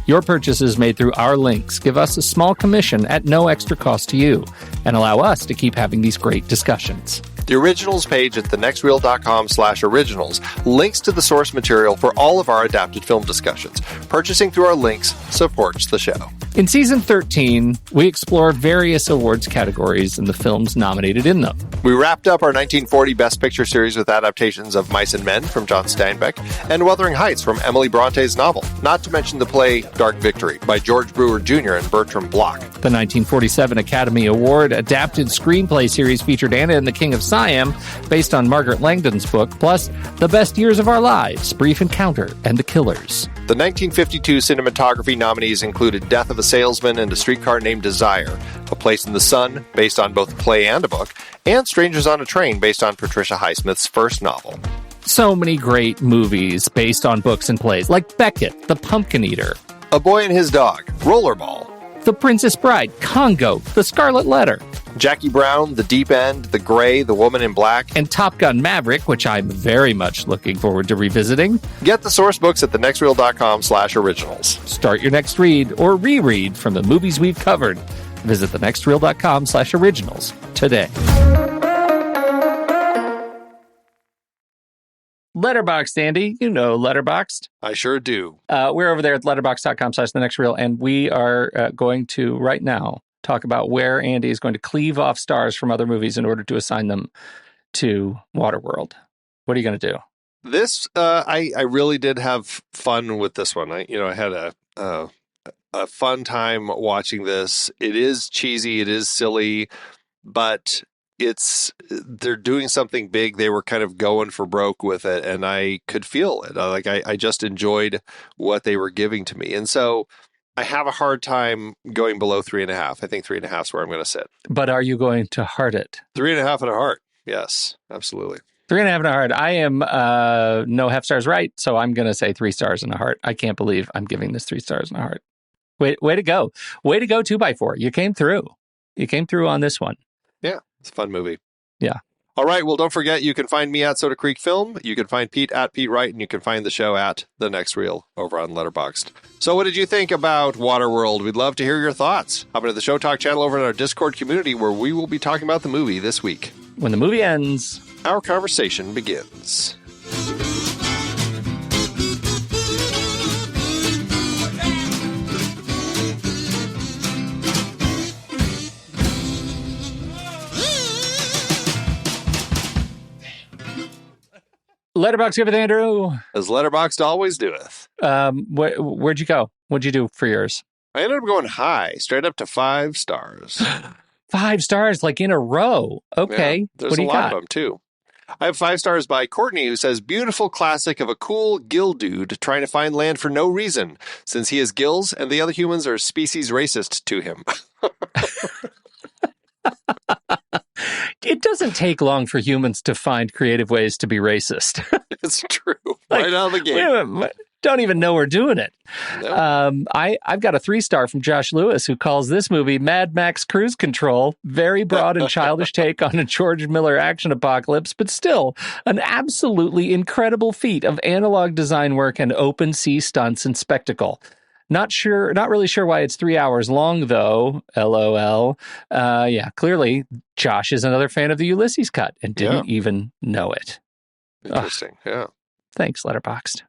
[SPEAKER 1] Your purchases made through our links give us a small commission at no extra cost to you and allow us to keep having these great discussions.
[SPEAKER 2] The Originals page at thenextreel.com/originals links to the source material for all of our adapted film discussions. Purchasing through our links supports the show.
[SPEAKER 1] In Season 13, we explore various awards categories and the films nominated in them.
[SPEAKER 2] We wrapped up our 1940 Best Picture series with adaptations of Mice and Men from John Steinbeck and Wuthering Heights from Emily Bronte's novel, not to mention the play Dark Victory by George Brewer Jr. and Bertram Bloch.
[SPEAKER 1] The 1947 Academy Award adapted screenplay series featured Anna and the King of Siam, based on Margaret Langdon's book, plus The Best Years of Our Lives, Brief Encounter, and The Killers.
[SPEAKER 2] The 1952 cinematography nominees included Death of a Salesman and A Streetcar Named Desire, A Place in the Sun, based on both a play and a book, and Strangers on a Train, based on Patricia Highsmith's first novel.
[SPEAKER 1] So many great movies based on books and plays, like Beckett, The Pumpkin Eater,
[SPEAKER 2] A Boy and His Dog, Rollerball,
[SPEAKER 1] The Princess Bride, Congo, The Scarlet Letter,
[SPEAKER 2] Jackie Brown, The Deep End, The Gray, The Woman in Black,
[SPEAKER 1] and Top Gun Maverick, which I'm very much looking forward to revisiting.
[SPEAKER 2] Get the source books at thenextreel.com/originals.
[SPEAKER 1] Start your next read or reread from the movies we've covered. Visit thenextreel.com/originals today. Letterboxd, Andy. You know Letterboxd.
[SPEAKER 2] I sure do.
[SPEAKER 1] We're over there at letterboxd.com/thenextreel, and we are going to, right now, talk about where Andy is going to cleave off stars from other movies in order to assign them to Waterworld. What are you going to do?
[SPEAKER 2] This, I really did have fun with this one. I had a fun time watching this. It is cheesy, it is silly, but they're doing something big. They were kind of going for broke with it, and I could feel it. I just enjoyed what they were giving to me. And so I have a hard time going below 3.5. I think 3.5 is where I'm going to sit.
[SPEAKER 1] But are you going to heart it?
[SPEAKER 2] 3.5 and a heart. Yes, absolutely.
[SPEAKER 1] 3.5 and a heart. I am no half stars right, so I'm going to say 3 stars and a heart. I can't believe I'm giving this 3 stars and a heart. Way to go. Way to go, 2x4. You came through. You came through on this one.
[SPEAKER 2] Yeah, it's a fun movie.
[SPEAKER 1] Yeah.
[SPEAKER 2] All right, well, don't forget, you can find me at Soda Creek Film. You can find Pete at Pete Wright, and you can find the show at The Next Reel over on Letterboxd. So what did you think about Waterworld? We'd love to hear your thoughts. Hop into the Show Talk channel over in our Discord community where we will be talking about the movie this week.
[SPEAKER 1] When the movie ends,
[SPEAKER 2] our conversation begins.
[SPEAKER 1] Letterboxd everything, Andrew.
[SPEAKER 2] As Letterboxd always doeth.
[SPEAKER 1] Where'd you go? What'd you do for yours?
[SPEAKER 2] I ended up going high, straight up to 5 stars.
[SPEAKER 1] 5 stars, like in a row. Okay.
[SPEAKER 2] Yeah, there's
[SPEAKER 1] what do
[SPEAKER 2] a
[SPEAKER 1] you
[SPEAKER 2] lot
[SPEAKER 1] got?
[SPEAKER 2] of them, too. I have 5 stars by Courtney, who says, beautiful classic of a cool gill dude trying to find land for no reason, since he has gills and the other humans are species racist to him.
[SPEAKER 1] It doesn't take long for humans to find creative ways to be racist.
[SPEAKER 2] It's true. Right out of the gate.
[SPEAKER 1] Don't even know we're doing it.
[SPEAKER 2] No.
[SPEAKER 1] I've got a 3-star from Josh Lewis, who calls this movie Mad Max Cruise Control. Very broad and childish take on a George Miller action apocalypse, but still an absolutely incredible feat of analog design work and open sea stunts and spectacle. Not really sure why it's 3 hours long, though. LOL. Yeah, clearly Josh is another fan of the Ulysses cut and didn't even know it.
[SPEAKER 2] Interesting. Yeah.
[SPEAKER 1] Thanks, Letterboxd.